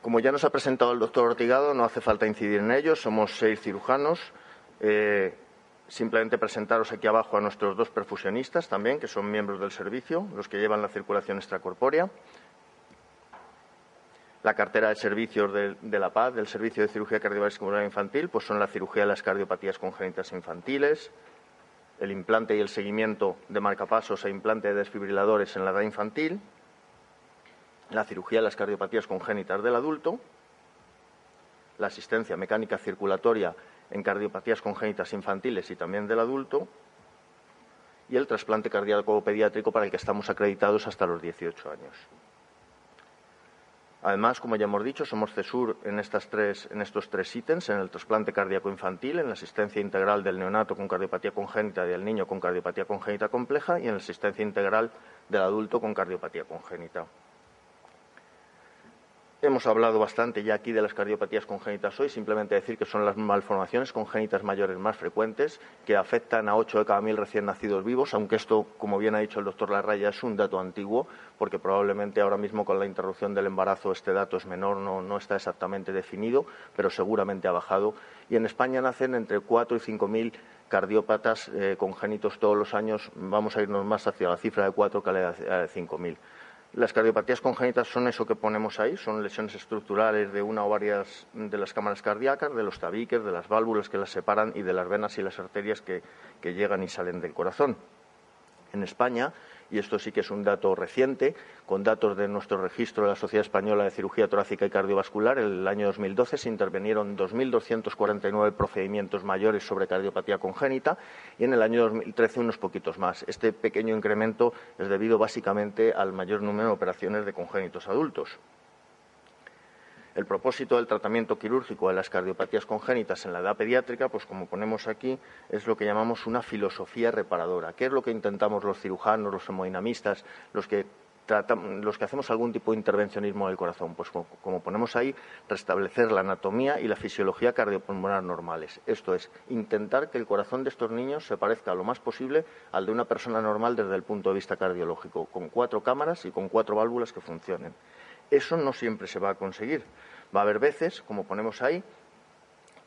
Como ya nos ha presentado el doctor Ortigado, no hace falta incidir en ello. Somos 6 cirujanos. Simplemente presentaros aquí abajo a nuestros 2 perfusionistas también, que son miembros del servicio, los que llevan la circulación extracorpórea. La cartera de servicios de La Paz, del Servicio de Cirugía Cardiovascular Infantil, pues son la cirugía de las cardiopatías congénitas infantiles, el implante y el seguimiento de marcapasos e implante de desfibriladores en la edad infantil, la cirugía de las cardiopatías congénitas del adulto, la asistencia mecánica circulatoria en cardiopatías congénitas infantiles y también del adulto, y el trasplante cardíaco pediátrico para el que estamos acreditados hasta los 18 años. Además, como ya hemos dicho, somos CESUR en estos tres ítems, en el trasplante cardíaco infantil, en la asistencia integral del neonato con cardiopatía congénita y del niño con cardiopatía congénita compleja y en la asistencia integral del adulto con cardiopatía congénita. Hemos hablado bastante ya aquí de las cardiopatías congénitas hoy, simplemente decir que son las malformaciones congénitas mayores más frecuentes, que afectan a 8 de cada 1000 recién nacidos vivos, aunque esto, como bien ha dicho el doctor Larraya, es un dato antiguo, porque probablemente ahora mismo con la interrupción del embarazo este dato es menor, no está exactamente definido, pero seguramente ha bajado. Y en España nacen entre 4 y 5.000 cardiópatas congénitos todos los años. Vamos a irnos más hacia la cifra de 4 que a la de 5.000. Las cardiopatías congénitas son eso que ponemos ahí, son lesiones estructurales de una o varias de las cámaras cardíacas, de los tabiques, de las válvulas que las separan y de las venas y las arterias que llegan y salen del corazón. En España, y esto sí que es un dato reciente, con datos de nuestro registro de la Sociedad Española de Cirugía Torácica y Cardiovascular, en el año 2012 se intervinieron 2.249 procedimientos mayores sobre cardiopatía congénita y en el año 2013 unos poquitos más. Este pequeño incremento es debido básicamente al mayor número de operaciones de congénitos adultos. El propósito del tratamiento quirúrgico de las cardiopatías congénitas en la edad pediátrica, pues como ponemos aquí, es lo que llamamos una filosofía reparadora. ¿Qué es lo que intentamos los cirujanos, los hemodinamistas, los que hacemos algún tipo de intervencionismo del corazón? Pues como ponemos ahí, restablecer la anatomía y la fisiología cardiopulmonar normales. Esto es, intentar que el corazón de estos niños se parezca lo más posible al de una persona normal desde el punto de vista cardiológico, con 4 cámaras y con 4 válvulas que funcionen. Eso no siempre se va a conseguir. Va a haber veces, como ponemos ahí,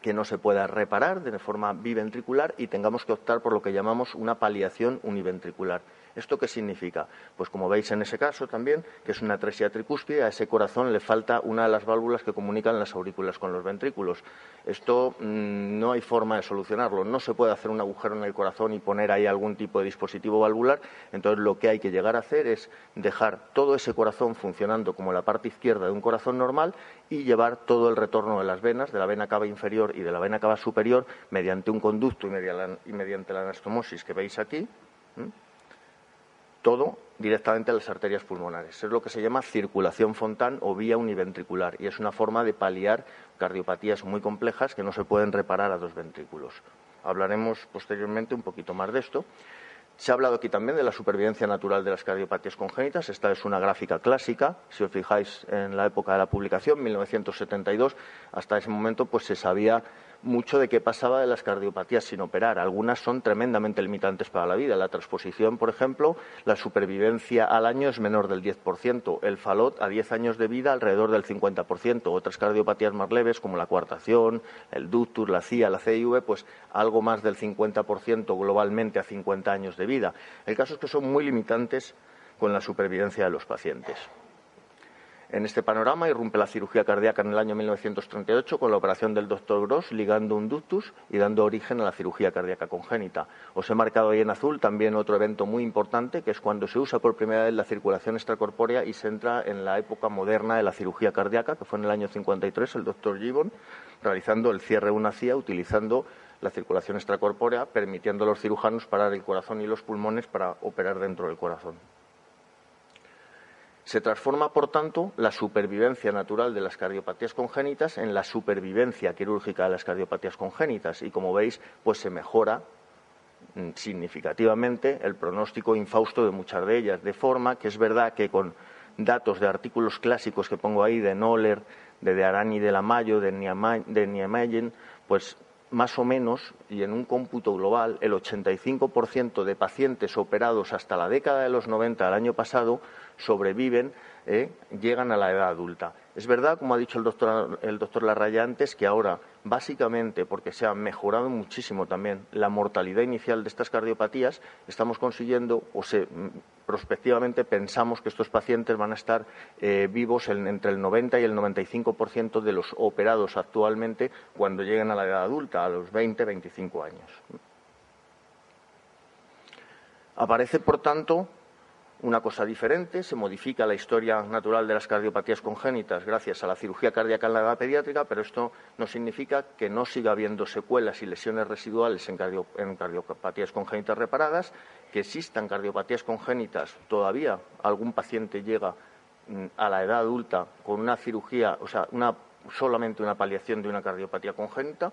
que no se pueda reparar de forma biventricular y tengamos que optar por lo que llamamos una paliación univentricular. ¿Esto qué significa? Pues como veis en ese caso también, que es una atresia tricúspide, a ese corazón le falta una de las válvulas que comunican las aurículas con los ventrículos. Esto no hay forma de solucionarlo. No se puede hacer un agujero en el corazón y poner ahí algún tipo de dispositivo valvular. Entonces lo que hay que llegar a hacer es dejar todo ese corazón funcionando como la parte izquierda de un corazón normal y llevar todo el retorno de las venas, de la vena cava inferior y de la vena cava superior, mediante un conducto y mediante la anastomosis que veis aquí, todo directamente a las arterias pulmonares. Es lo que se llama circulación Fontan o vía univentricular y es una forma de paliar cardiopatías muy complejas que no se pueden reparar a 2 ventrículos. Hablaremos posteriormente un poquito más de esto. Se ha hablado aquí también de la supervivencia natural de las cardiopatías congénitas. Esta es una gráfica clásica. Si os fijáis en la época de la publicación, 1972, hasta ese momento pues se sabía mucho de qué pasaba de las cardiopatías sin operar. Algunas son tremendamente limitantes para la vida. La transposición, por ejemplo, la supervivencia al año es menor del 10%. El Fallot a 10 años de vida alrededor del 50%. Otras cardiopatías más leves como la coartación, el ductus, la CIA, la CIV, pues algo más del 50% globalmente a 50 años de vida. El caso es que son muy limitantes con la supervivencia de los pacientes. En este panorama irrumpe la cirugía cardíaca en el año 1938 con la operación del Dr. Gross ligando un ductus y dando origen a la cirugía cardíaca congénita. Os he marcado ahí en azul también otro evento muy importante, que es cuando se usa por primera vez la circulación extracorpórea y se entra en la época moderna de la cirugía cardíaca, que fue en el año 53, el Dr. Gibbon, realizando el cierre de una CIA utilizando la circulación extracorpórea, permitiendo a los cirujanos parar el corazón y los pulmones para operar dentro del corazón. Se transforma, por tanto, la supervivencia natural de las cardiopatías congénitas en la supervivencia quirúrgica de las cardiopatías congénitas y, como veis, pues se mejora significativamente el pronóstico infausto de muchas de ellas, de forma que es verdad que con datos de artículos clásicos que pongo ahí, de Noller, de Arani de la Mayo, de Niemeyen, pues más o menos, y en un cómputo global, el 85% de pacientes operados hasta la década de los 90 del año pasado sobreviven, llegan a la edad adulta. Es verdad, como ha dicho el doctor Larraya antes, que ahora, básicamente porque se ha mejorado muchísimo también la mortalidad inicial de estas cardiopatías, estamos consiguiendo, prospectivamente pensamos que estos pacientes van a estar vivos entre el 90 y el 95% de los operados actualmente cuando lleguen a la edad adulta, a los 20-25 años. Aparece, por tanto, una cosa diferente, se modifica la historia natural de las cardiopatías congénitas gracias a la cirugía cardíaca en la edad pediátrica, pero esto no significa que no siga habiendo secuelas y lesiones residuales en cardiopatías congénitas reparadas, que existan cardiopatías congénitas. Todavía algún paciente llega a la edad adulta con una cirugía, o sea, solamente una paliación de una cardiopatía congénita.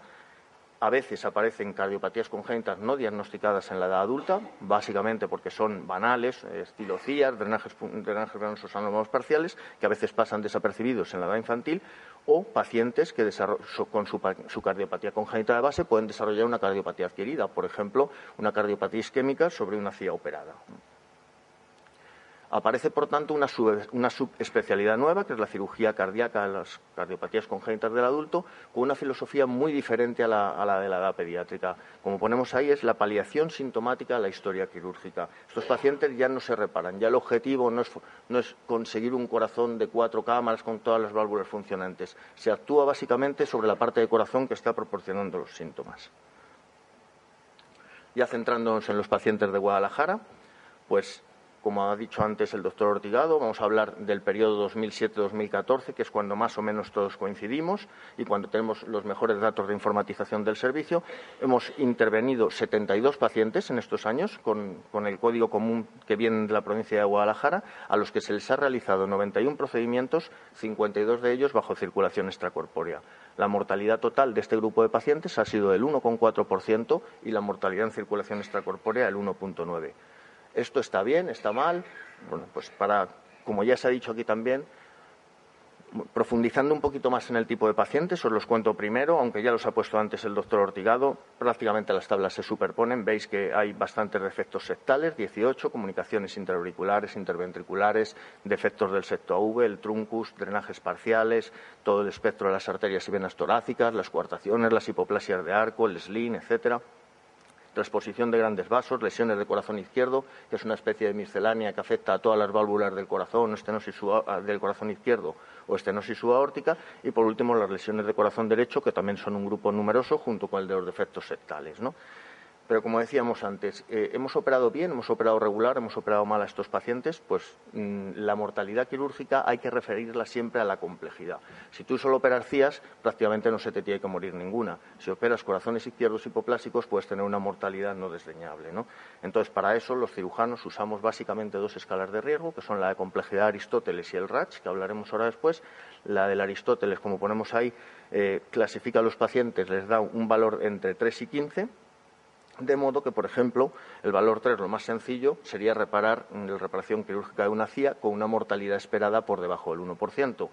A veces aparecen cardiopatías congénitas no diagnosticadas en la edad adulta, básicamente porque son banales, estilocías, drenajes venosos anómalos parciales, que a veces pasan desapercibidos en la edad infantil, o pacientes que con su cardiopatía congénita de base pueden desarrollar una cardiopatía adquirida, por ejemplo, una cardiopatía isquémica sobre una CIA operada. Aparece, por tanto, una subespecialidad nueva, que es la cirugía cardíaca de las cardiopatías congénitas del adulto, con una filosofía muy diferente a la de la edad pediátrica. Como ponemos ahí, es la paliación sintomática de la historia quirúrgica. Estos pacientes ya no se reparan, ya el objetivo no es conseguir un corazón de 4 cámaras con todas las válvulas funcionantes. Se actúa básicamente sobre la parte de corazón que está proporcionando los síntomas. Ya centrándonos en los pacientes de Guadalajara, pues, como ha dicho antes el doctor Ortigado, vamos a hablar del periodo 2007-2014, que es cuando más o menos todos coincidimos y cuando tenemos los mejores datos de informatización del servicio. Hemos intervenido 72 pacientes en estos años con el código común que viene de la provincia de Guadalajara, a los que se les ha realizado 91 procedimientos, 52 de ellos bajo circulación extracorpórea. La mortalidad total de este grupo de pacientes ha sido del 1,4% y la mortalidad en circulación extracorpórea el 1,9%. ¿Esto está bien? ¿Está mal? Bueno, pues como ya se ha dicho aquí también, profundizando un poquito más en el tipo de pacientes, os los cuento primero, aunque ya los ha puesto antes el doctor Ortigado, prácticamente las tablas se superponen, veis que hay bastantes defectos septales, 18, comunicaciones intraauriculares, interventriculares, defectos del septo AV, el truncus, drenajes parciales, todo el espectro de las arterias y venas torácicas, las coartaciones, las hipoplasias de arco, el SLIN, etcétera. Transposición de grandes vasos, lesiones de corazón izquierdo, que es una especie de miscelánea que afecta a todas las válvulas del corazón, del corazón izquierdo o estenosis subaórtica, y por último las lesiones de corazón derecho, que también son un grupo numeroso junto con el de los defectos septales, ¿no? Pero como decíamos antes, hemos operado bien, hemos operado regular, hemos operado mal a estos pacientes, pues la mortalidad quirúrgica hay que referirla siempre a la complejidad. Si tú solo operas CIAs, prácticamente no se te tiene que morir ninguna. Si operas corazones izquierdos hipoplásicos, puedes tener una mortalidad no desdeñable, ¿no? Entonces, para eso los cirujanos usamos básicamente 2 escalas de riesgo, que son la de complejidad de Aristóteles y el RACH, que hablaremos ahora después. La del Aristóteles, como ponemos ahí, clasifica a los pacientes, les da un valor entre 3 y 15, de modo que, por ejemplo, el valor 3, lo más sencillo, sería reparar la reparación quirúrgica de una CIA con una mortalidad esperada por debajo del 1%.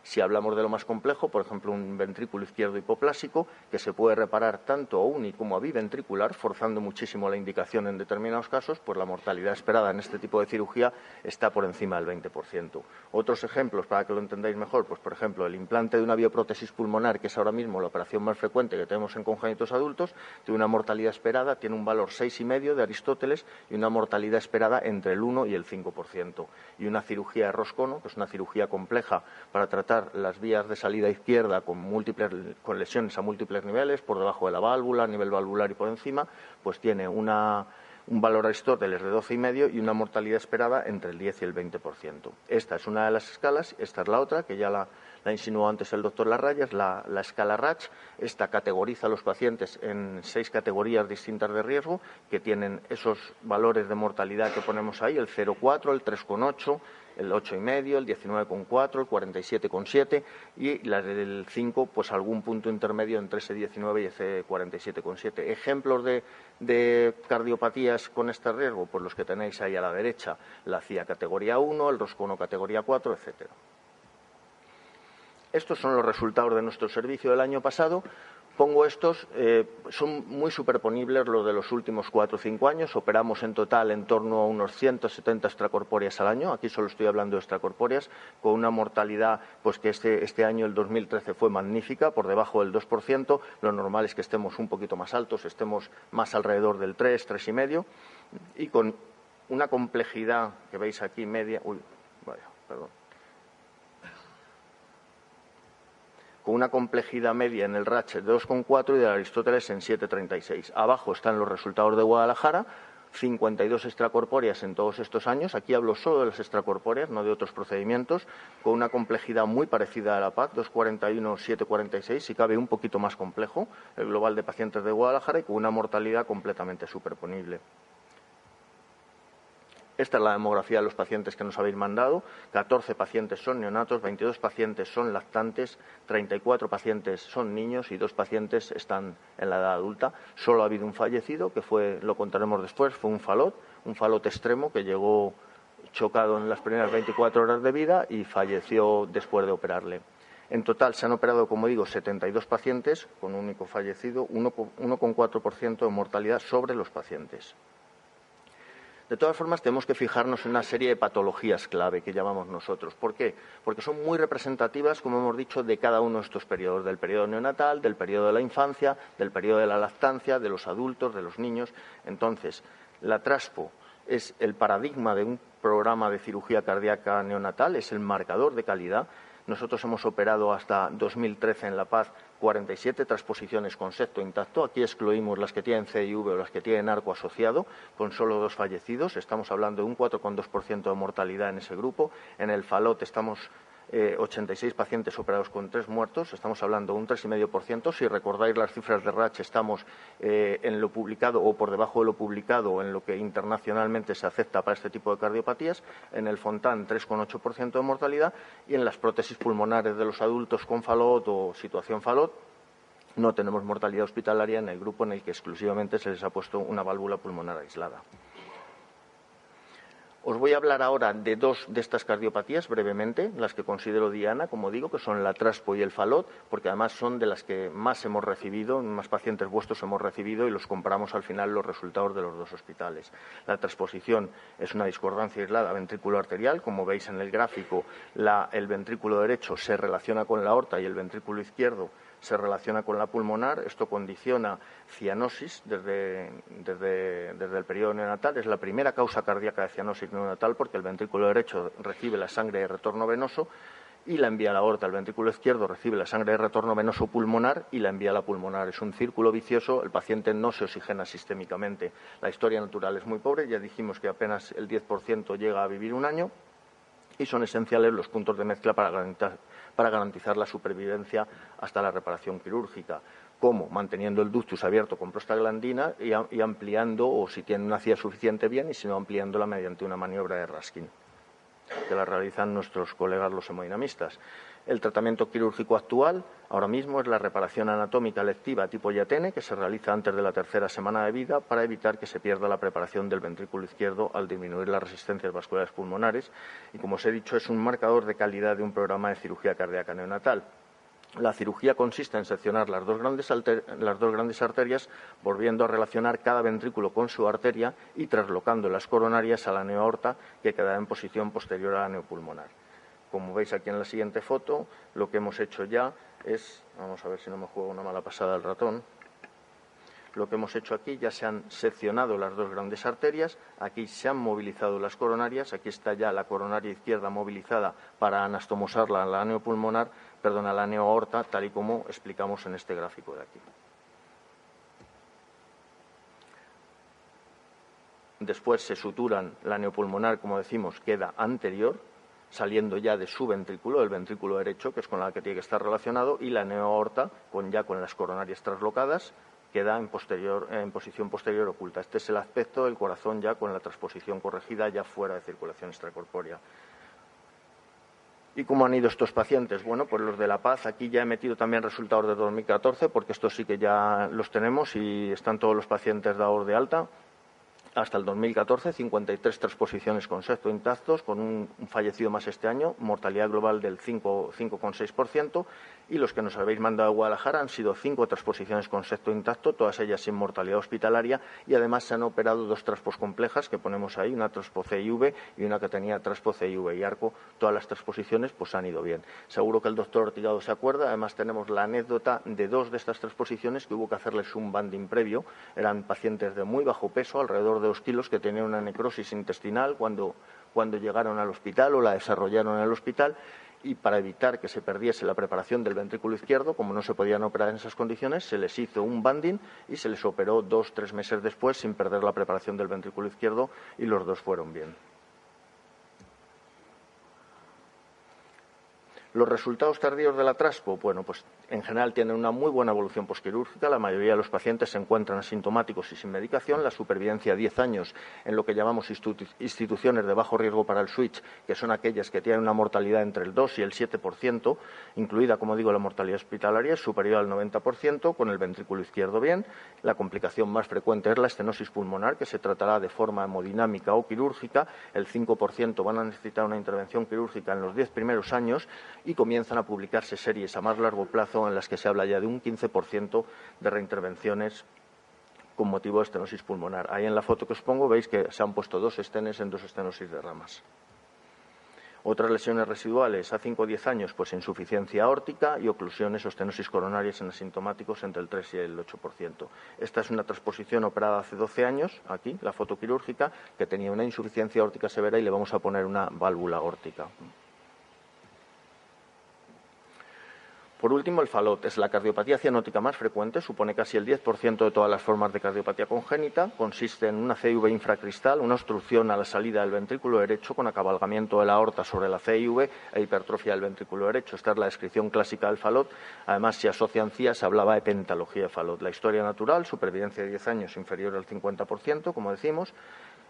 Si hablamos de lo más complejo, por ejemplo, un ventrículo izquierdo hipoplásico, que se puede reparar tanto a uni como a biventricular, forzando muchísimo la indicación en determinados casos, pues la mortalidad esperada en este tipo de cirugía está por encima del 20%. Otros ejemplos, para que lo entendáis mejor, pues por ejemplo, el implante de una bioprótesis pulmonar, que es ahora mismo la operación más frecuente que tenemos en congénitos adultos, tiene una mortalidad esperada, tiene un valor 6,5 de Aristóteles y una mortalidad esperada entre el 1 y el 5%. Y una cirugía de Roscono, que es una cirugía compleja para tratar las vías de salida izquierda con lesiones a múltiples niveles, por debajo de la válvula, a nivel valvular y por encima, pues tiene un valor Aristóteles de 12,5 y una mortalidad esperada entre el 10 y el 20%. Esta es una de las escalas, esta es la otra, que ya la insinuó antes el doctor Larraya, es la escala RACH. Esta categoriza a los pacientes en 6 categorías distintas de riesgo, que tienen esos valores de mortalidad que ponemos ahí, el 0,4, el 3,8, el 8,5, el 19,4, el 47,7 y la del 5, pues algún punto intermedio entre ese 19 y ese 47,7. Ejemplos de cardiopatías con este riesgo, pues los que tenéis ahí a la derecha, la CIA categoría 1, el Roscono categoría 4, etcétera. Estos son los resultados de nuestro servicio del año pasado. Pongo estos, son muy superponibles los de los últimos 4 o 5 años. Operamos en total en torno a unos 170 extracorpóreas al año. Aquí solo estoy hablando de extracorpóreas, con una mortalidad pues que este año, el 2013, fue magnífica, por debajo del 2%. Lo normal es que estemos un poquito más altos, estemos más alrededor del 3, 3,5, y con una complejidad que veis aquí media. Con una complejidad media en el RACH de 2,4 y de Aristóteles en 7,36. Abajo están los resultados de Guadalajara, 52 extracorpóreas en todos estos años. Aquí hablo solo de las extracorpóreas, no de otros procedimientos, con una complejidad muy parecida a la PAZ, 241, 746, si cabe un poquito más complejo, el global de pacientes de Guadalajara, y con una mortalidad completamente superponible. Esta es la demografía de los pacientes que nos habéis mandado. 14 pacientes son neonatos, 22 pacientes son lactantes, 34 pacientes son niños y 2 pacientes están en la edad adulta. Solo ha habido un fallecido, que fue, lo contaremos después, fue un falot extremo que llegó chocado en las primeras 24 horas de vida y falleció después de operarle. En total se han operado, como digo, 72 pacientes con un único fallecido, 1,4% de mortalidad sobre los pacientes. De todas formas, tenemos que fijarnos en una serie de patologías clave que llamamos nosotros. ¿Por qué? Porque son muy representativas, como hemos dicho, de cada uno de estos periodos, del periodo neonatal, del periodo de la infancia, del periodo de la lactancia, de los adultos, de los niños. Entonces, la TRASPO es el paradigma de un programa de cirugía cardíaca neonatal, es el marcador de calidad. Nosotros hemos operado hasta 2013 en La Paz 47 transposiciones con septo intacto. Aquí excluimos las que tienen CIV o las que tienen arco asociado, con solo 2 fallecidos. Estamos hablando de un 4,2% de mortalidad en ese grupo. En el falot estamos 86 pacientes operados con 3 muertos. Estamos hablando de un 3,5%. Si recordáis las cifras de RACH, estamos en lo publicado o por debajo de lo publicado en lo que internacionalmente se acepta para este tipo de cardiopatías. En el Fontan, 3,8% de mortalidad. Y en las prótesis pulmonares de los adultos con falot o situación falot, no tenemos mortalidad hospitalaria en el grupo en el que exclusivamente se les ha puesto una válvula pulmonar aislada. Os voy a hablar ahora de 2 de estas cardiopatías brevemente, las que considero diana, como digo, que son la TRASPO y el falot, porque además son de las que más hemos recibido, más pacientes vuestros hemos recibido y los comparamos al final los resultados de los 2 hospitales. La transposición es una discordancia aislada ventrículo arterial, como veis en el gráfico, el ventrículo derecho se relaciona con la aorta y el ventrículo izquierdo se relaciona con la pulmonar. Esto condiciona cianosis desde el periodo neonatal. Es la primera causa cardíaca de cianosis neonatal porque el ventrículo derecho recibe la sangre de retorno venoso y la envía a la aorta. El ventrículo izquierdo recibe la sangre de retorno venoso pulmonar y la envía a la pulmonar. Es un círculo vicioso. El paciente no se oxigena sistémicamente. La historia natural es muy pobre. Ya dijimos que apenas el 10% llega a vivir un año. Y son esenciales los puntos de mezcla para garantizar la supervivencia hasta la reparación quirúrgica, como manteniendo el ductus abierto con prostaglandina y ampliando, o si tiene una CIA suficiente bien, y si no, ampliándola mediante una maniobra de Raskin, que la realizan nuestros colegas los hemodinamistas. El tratamiento quirúrgico actual ahora mismo es la reparación anatómica electiva tipo Yatene, que se realiza antes de la 3ª semana de vida para evitar que se pierda la preparación del ventrículo izquierdo al disminuir las resistencias vasculares pulmonares. Y como os he dicho, es un marcador de calidad de un programa de cirugía cardíaca neonatal. La cirugía consiste en seccionar las dos grandes arterias, volviendo a relacionar cada ventrículo con su arteria y traslocando las coronarias a la neoaorta, que quedará en posición posterior a la neopulmonar. Como veis aquí en la siguiente foto, lo que hemos hecho ya es, vamos a ver si no me juego una mala pasada el ratón, lo que hemos hecho aquí, ya se han seccionado las dos grandes arterias, aquí se han movilizado las coronarias, aquí está ya la coronaria izquierda movilizada para anastomosarla a la a la neoaorta, tal y como explicamos en este gráfico de aquí. Después se suturan la neopulmonar, como decimos, queda anterior, saliendo ya de su ventrículo, el ventrículo derecho, que es con la que tiene que estar relacionado, y la neoaorta, con las coronarias traslocadas, queda en posición posterior oculta. Este es el aspecto del corazón ya con la transposición corregida, ya fuera de circulación extracorpórea. ¿Y cómo han ido estos pacientes? Bueno, pues los de La Paz, aquí ya he metido también resultados de 2014, porque estos sí que ya los tenemos y están todos los pacientes dados de alta. Hasta el 2014, 53 transposiciones con septo intactos, con un fallecido más este año, mortalidad global del 5,6%, y los que nos habéis mandado a Guadalajara han sido 5 transposiciones con septo intacto, todas ellas sin mortalidad hospitalaria, y además se han operado 2 traspos complejas que ponemos ahí, una traspo CIV y una que tenía traspo CIV y arco. Todas las transposiciones pues han ido bien. Seguro que el doctor Ortigado se acuerda. Además tenemos la anécdota de 2 de estas transposiciones que hubo que hacerles un banding previo. Eran pacientes de muy bajo peso, alrededor de 2 kilos, que tenían una necrosis intestinal cuando llegaron al hospital o la desarrollaron en el hospital, y para evitar que se perdiese la preparación del ventrículo izquierdo, como no se podían operar en esas condiciones, se les hizo un banding y se les operó 2 o 3 meses después sin perder la preparación del ventrículo izquierdo y los dos fueron bien. Los resultados tardíos de la TRASPO, bueno, pues en general tienen una muy buena evolución posquirúrgica. La mayoría de los pacientes se encuentran asintomáticos y sin medicación. La supervivencia a 10 años en lo que llamamos instituciones de bajo riesgo para el switch, que son aquellas que tienen una mortalidad entre el 2 y el 7%, incluida, como digo, la mortalidad hospitalaria, es superior al 90%, con el ventrículo izquierdo bien. La complicación más frecuente es la estenosis pulmonar, que se tratará de forma hemodinámica o quirúrgica. El 5% van a necesitar una intervención quirúrgica en los 10 primeros años y comienzan a publicarse series a más largo plazo en las que se habla ya de un 15% de reintervenciones con motivo de estenosis pulmonar. Ahí en la foto que os pongo veis que se han puesto 2 estenes en 2 estenosis de ramas. Otras lesiones residuales a 5 o 10 años, pues insuficiencia aórtica y oclusiones o estenosis coronarias en asintomáticos entre el 3 y el 8%. Esta es una transposición operada hace 12 años, aquí, la foto quirúrgica, que tenía una insuficiencia aórtica severa y le vamos a poner una válvula aórtica. Por último, el FALOT es la cardiopatía cianótica más frecuente, supone casi el 10% de todas las formas de cardiopatía congénita, consiste en una CIV infracristal, una obstrucción a la salida del ventrículo derecho con acabalgamiento de la aorta sobre la CIV e hipertrofia del ventrículo derecho. Esta es la descripción clásica del FALOT. Además, si asocian CIA, se hablaba de pentalogía de FALOT. La historia natural, supervivencia de 10 años inferior al 50%, como decimos.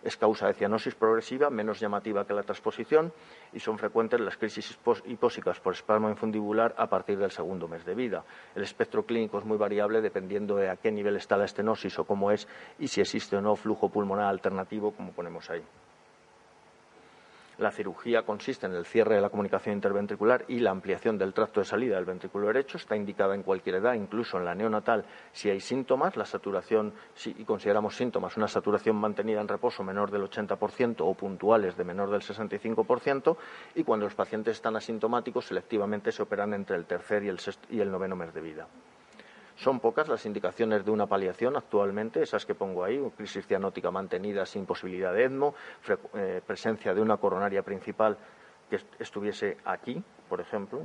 Es causa de cianosis progresiva, menos llamativa que la transposición, y son frecuentes las crisis hipóxicas por espasmo infundibular a partir del segundo mes de vida. El espectro clínico es muy variable dependiendo de a qué nivel está la estenosis o cómo es y si existe o no flujo pulmonar alternativo, como ponemos ahí. La cirugía consiste en el cierre de la comunicación interventricular y la ampliación del tracto de salida del ventrículo derecho. Está indicada en cualquier edad, incluso en la neonatal, si hay síntomas. La saturación, y consideramos síntomas, una saturación mantenida en reposo menor del 80% o puntuales de menor del 65%. Y cuando los pacientes están asintomáticos, selectivamente se operan entre el tercer y el noveno mes de vida. Son pocas las indicaciones de una paliación actualmente, esas que pongo ahí, crisis cianótica mantenida sin posibilidad de ECMO, presencia de una coronaria principal que estuviese aquí, por ejemplo.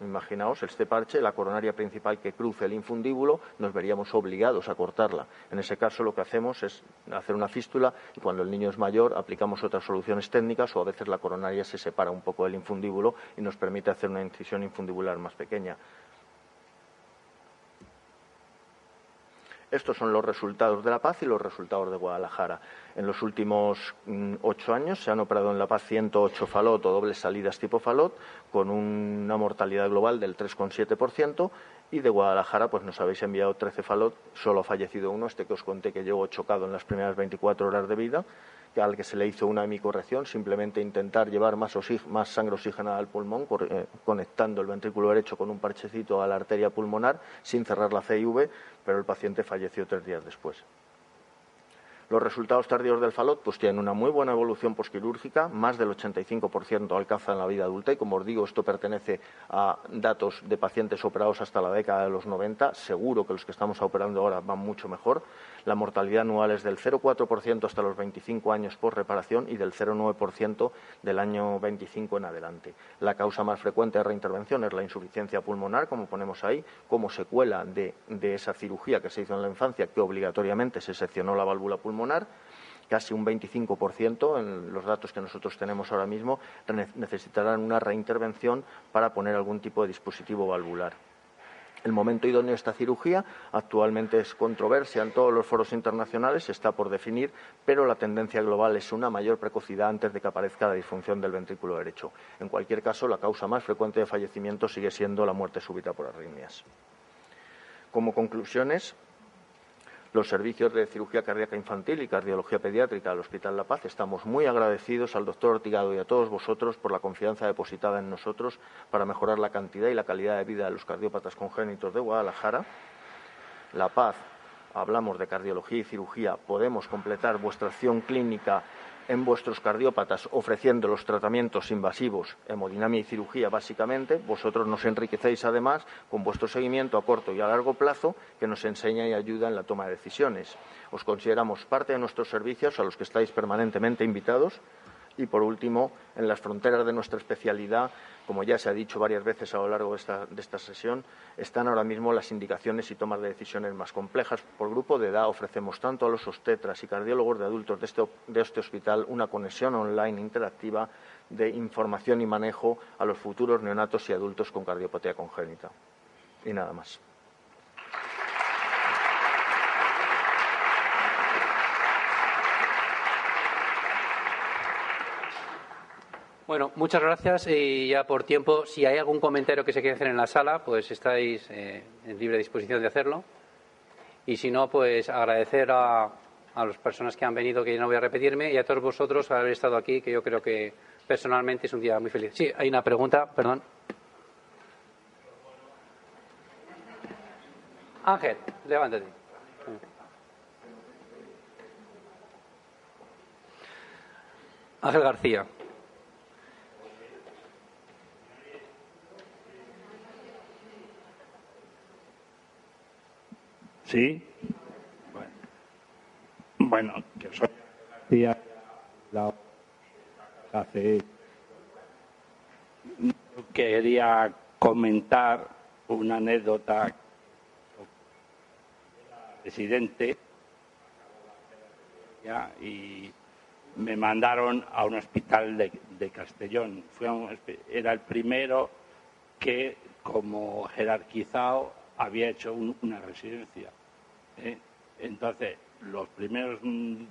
Imaginaos este parche, la coronaria principal que cruce el infundíbulo, nos veríamos obligados a cortarla. En ese caso lo que hacemos es hacer una fístula y cuando el niño es mayor aplicamos otras soluciones técnicas o a veces la coronaria se separa un poco del infundíbulo y nos permite hacer una incisión infundibular más pequeña. Estos son los resultados de La Paz y los resultados de Guadalajara. En los últimos 8 años se han operado en La Paz 108 FALOT o dobles salidas tipo FALOT con una mortalidad global del 3,7% y de Guadalajara pues nos habéis enviado 13 FALOT, solo ha fallecido uno, este que os conté que llegó chocado en las primeras 24 horas de vida, al que se le hizo una hemicorrección, simplemente intentar llevar más sangre oxigenada al pulmón, conectando el ventrículo derecho con un parchecito a la arteria pulmonar sin cerrar la CIV, pero el paciente falleció 3 días después. Los resultados tardíos del FALOT pues tienen una muy buena evolución posquirúrgica, más del 85% alcanzan la vida adulta y, como os digo, esto pertenece a datos de pacientes operados hasta la década de los 90. Seguro que los que estamos operando ahora van mucho mejor. La mortalidad anual es del 0,4% hasta los 25 años por reparación y del 0,9% del año 25 en adelante. La causa más frecuente de reintervención es la insuficiencia pulmonar, como ponemos ahí, como secuela de esa cirugía que se hizo en la infancia, que obligatoriamente se seccionó la válvula pulmonar. Casi un 25% en los datos que nosotros tenemos ahora mismo necesitarán una reintervención para poner algún tipo de dispositivo valvular. El momento idóneo de esta cirugía actualmente es controversia en todos los foros internacionales, está por definir, pero la tendencia global es una mayor precocidad antes de que aparezca la disfunción del ventrículo derecho. En cualquier caso, la causa más frecuente de fallecimiento sigue siendo la muerte súbita por arritmias. Como conclusiones, los servicios de cirugía cardíaca infantil y cardiología pediátrica del Hospital La Paz estamos muy agradecidos al doctor Ortigado y a todos vosotros por la confianza depositada en nosotros para mejorar la cantidad y la calidad de vida de los cardiópatas congénitos de Guadalajara. La Paz, hablamos de cardiología y cirugía, podemos completar vuestra acción clínica en vuestros cardiópatas ofreciendo los tratamientos invasivos, hemodinamia y cirugía básicamente. Vosotros nos enriquecéis además con vuestro seguimiento a corto y a largo plazo que nos enseña y ayuda en la toma de decisiones. Os consideramos parte de nuestros servicios a los que estáis permanentemente invitados Y, por último, en las fronteras de nuestra especialidad, como ya se ha dicho varias veces a lo largo de esta sesión, están ahora mismo las indicaciones y tomas de decisiones más complejas. Por grupo de edad ofrecemos tanto a los obstetras y cardiólogos de adultos de este hospital una conexión online interactiva de información y manejo a los futuros neonatos y adultos con cardiopatía congénita. Y nada más. Bueno, muchas gracias y ya por tiempo, si hay algún comentario que se quiera hacer en la sala, pues estáis en libre disposición de hacerlo. Y si no, pues agradecer a las personas que han venido, que no voy a repetirme, y a todos vosotros por haber estado aquí, que yo creo que personalmente es un día muy feliz. Sí, hay una pregunta, perdón. Ángel, levántate. Ángel García. Sí. Bueno, que soy García, quería comentar una anécdota del presidente y me mandaron a un hospital de Castellón. Era el primero que, como jerarquizado, había hecho una residencia. Entonces, los primeros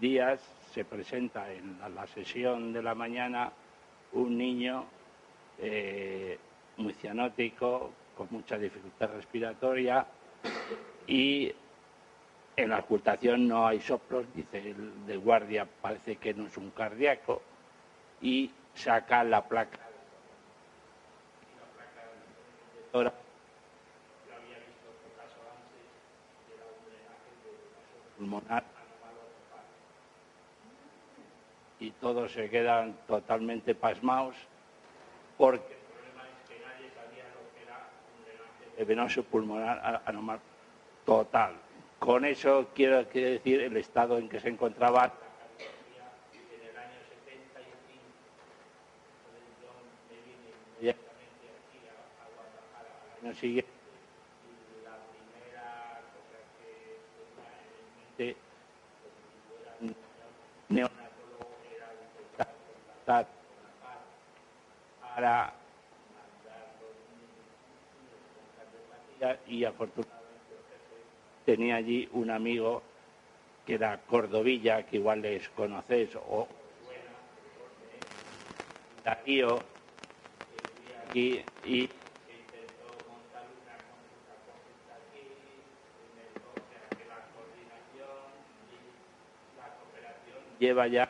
días se presenta en la sesión de la mañana un niño muy cianótico, con mucha dificultad respiratoria, y en la ocultación no hay soplos, dice el de guardia, parece que no es un cardíaco, y saca la placa. Pulmonar, y todos se quedan totalmente pasmados porque el problema es que nadie sabía lo que era un drenaje venoso pulmonar anormal total. Con eso quiero decir el estado en que se encontraba en el año 75. Yo me vine inmediatamente aquí a Guadalajara al año siguiente. Neonatólogo era intentar contactar para mandar los niños con cardiopatía, y afortunadamente tenía allí un amigo que era Cordovilla, que igual les conocéis, o Darío, que aquí y intentó montar una consulta aquí, o sea que la coordinación y la cooperación lleva ya,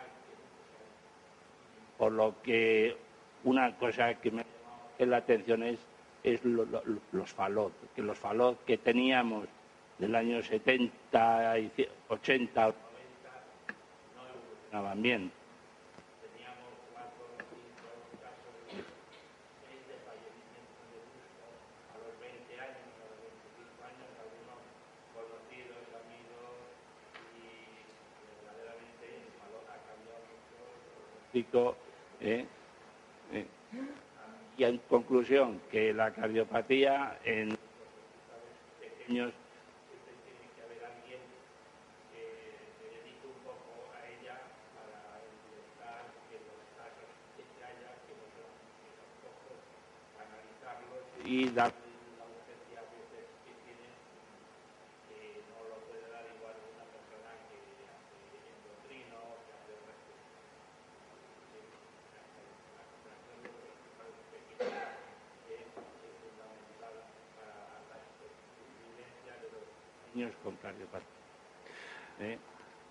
por lo que una cosa que me llama la atención es los falot, que los falot que teníamos del año 70, 80, 90 no evolucionaban bien. Teníamos 4 o 5 casos de fallecimiento de gusto a los 20 años, a los 25 años, algunos conocidos, amigos, y verdaderamente el falot ha cambiado mucho. Y en conclusión, que la cardiopatía en pequeños siempre tiene que haber alguien que se dedique un poco a ella para intentar que los casos que haya, que no son pocos, analizarlos y dar la urgencia a veces que tienen, que no lo puede dar igual una persona que hace endocrino, que hace resto. Niños con cardiopatía.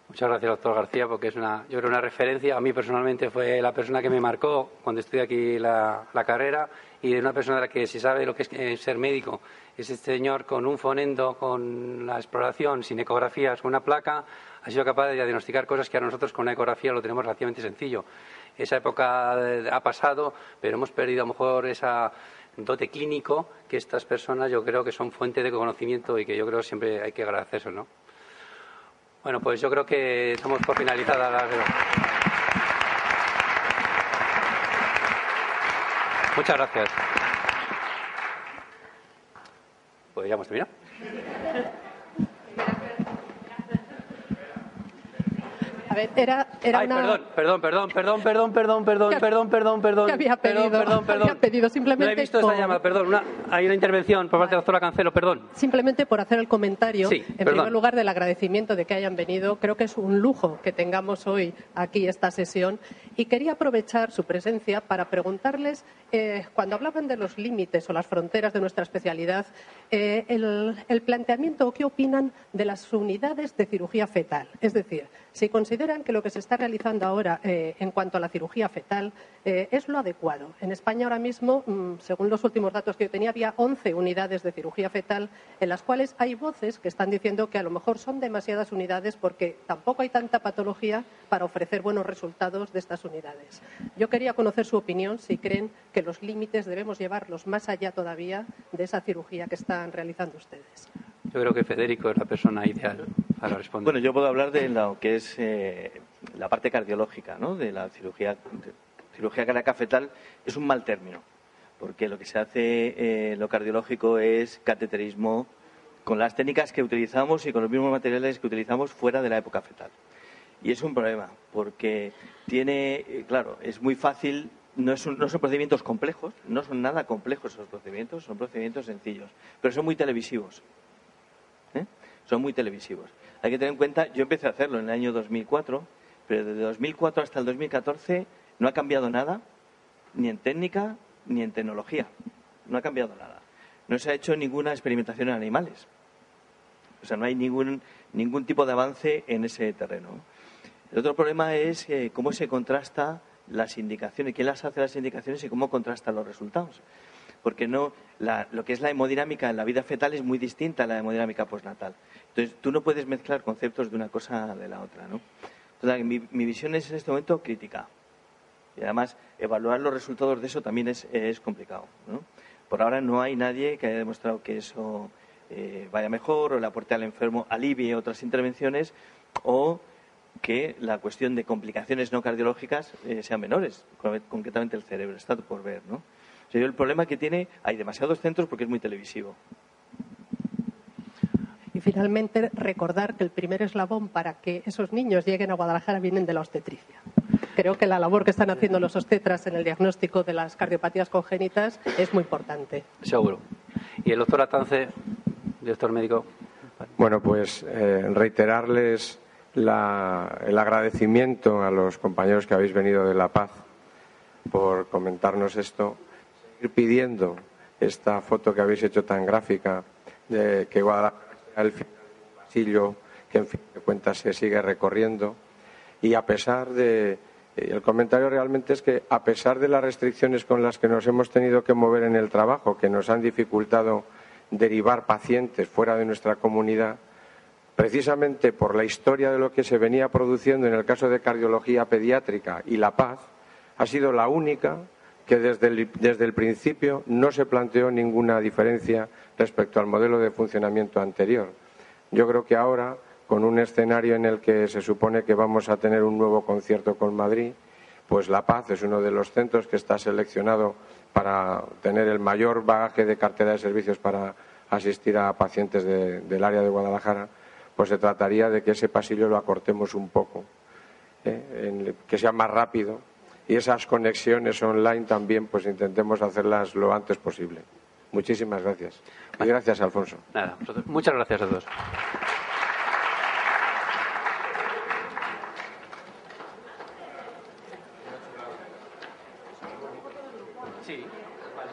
Muchas gracias, doctor García, porque es yo creo una referencia. A mí personalmente fue la persona que me marcó cuando estudié aquí la carrera, y de una persona de la que se sabe lo que es ser médico. Es este señor con un fonendo, con la exploración, sin ecografías, con una placa, ha sido capaz de diagnosticar cosas que a nosotros con una ecografía lo tenemos relativamente sencillo. Esa época ha pasado, pero hemos perdido a lo mejor esa dote clínico que estas personas yo creo que son fuente de conocimiento y que yo creo que siempre hay que agradecer eso, ¿no? Bueno, pues yo creo que estamos por finalizada la... Muchas gracias. Pues ya hemos terminado. A ver, era Ay, una... perdón. Que había pedido simplemente... No he visto esta llamada, perdón. Hay una intervención por parte de la doctora Cancelo, perdón. Simplemente por hacer el comentario, Sí, en primer lugar, del agradecimiento de que hayan venido. Creo que es un lujo que tengamos hoy aquí esta sesión. Y quería aprovechar su presencia para preguntarles, cuando hablaban de los límites o las fronteras de nuestra especialidad, el planteamiento o qué opinan de las unidades de cirugía fetal. Es decir, si consideran que lo que se está realizando ahora en cuanto a la cirugía fetal es lo adecuado. En España ahora mismo, según los últimos datos que yo tenía, había 11 unidades de cirugía fetal en las cuales hay voces que están diciendo que a lo mejor son demasiadas unidades porque tampoco hay tanta patología para ofrecer buenos resultados de estas unidades. Yo quería conocer su opinión, si creen que los límites debemos llevarlos más allá todavía de esa cirugía que están realizando ustedes. Yo creo que Federico es la persona ideal para responder. Bueno, yo puedo hablar de lo que es la parte cardiológica, ¿no? De la cirugía cardíaca fetal. Es un mal término, porque lo que se hace lo cardiológico es cateterismo con las técnicas que utilizamos y con los mismos materiales que utilizamos fuera de la época fetal. Y es un problema, porque claro, es muy fácil. No son procedimientos complejos, no son nada complejos esos procedimientos, son procedimientos sencillos, pero son muy televisivos. Son muy televisivos. Hay que tener en cuenta, yo empecé a hacerlo en el año 2004, pero desde 2004 hasta el 2014 no ha cambiado nada, ni en técnica ni en tecnología. No ha cambiado nada. No se ha hecho ninguna experimentación en animales. O sea, no hay ningún tipo de avance en ese terreno. El otro problema es cómo se contrasta las indicaciones, quién las hace las indicaciones y cómo contrastan los resultados. Porque lo que es la hemodinámica en la vida fetal es muy distinta a la hemodinámica postnatal. Entonces, tú no puedes mezclar conceptos de una cosa de la otra, ¿no? Entonces, mi visión es en este momento crítica. Y además, evaluar los resultados de eso también es complicado, ¿no? Por ahora no hay nadie que haya demostrado que eso vaya mejor o le aporte al enfermo, alivie otras intervenciones o que la cuestión de complicaciones no cardiológicas sean menores, concretamente el cerebro. Está por ver, ¿no? El problema que tiene, hay demasiados centros porque es muy televisivo. Y finalmente, recordar que el primer eslabón para que esos niños lleguen a Guadalajara vienen de la obstetricia. Creo que la labor que están haciendo los obstetras en el diagnóstico de las cardiopatías congénitas es muy importante. Seguro. Y el doctor Atance, director médico. Bueno, pues reiterarles el agradecimiento a los compañeros que habéis venido de La Paz por comentarnos esto. Ir pidiendo esta foto que habéis hecho tan gráfica de que Guadalajara sea el final de un pasillo que en fin de cuentas se sigue recorriendo y a pesar de el comentario realmente es que a pesar de las restricciones con las que nos hemos tenido que mover en el trabajo, que nos han dificultado derivar pacientes fuera de nuestra comunidad, precisamente por la historia de lo que se venía produciendo en el caso de cardiología pediátrica y La Paz, ha sido la única que desde el principio no se planteó ninguna diferencia respecto al modelo de funcionamiento anterior. Yo creo que ahora, con un escenario en el que se supone que vamos a tener un nuevo concierto con Madrid, pues La Paz es uno de los centros que está seleccionado para tener el mayor bagaje de cartera de servicios para asistir a pacientes del área de Guadalajara, pues se trataría de que ese pasillo lo acortemos un poco, que sea más rápido. Y esas conexiones online también pues intentemos hacerlas lo antes posible. Muchísimas gracias. Y gracias, Alfonso. Nada, muchas gracias a todos. Sí, vale.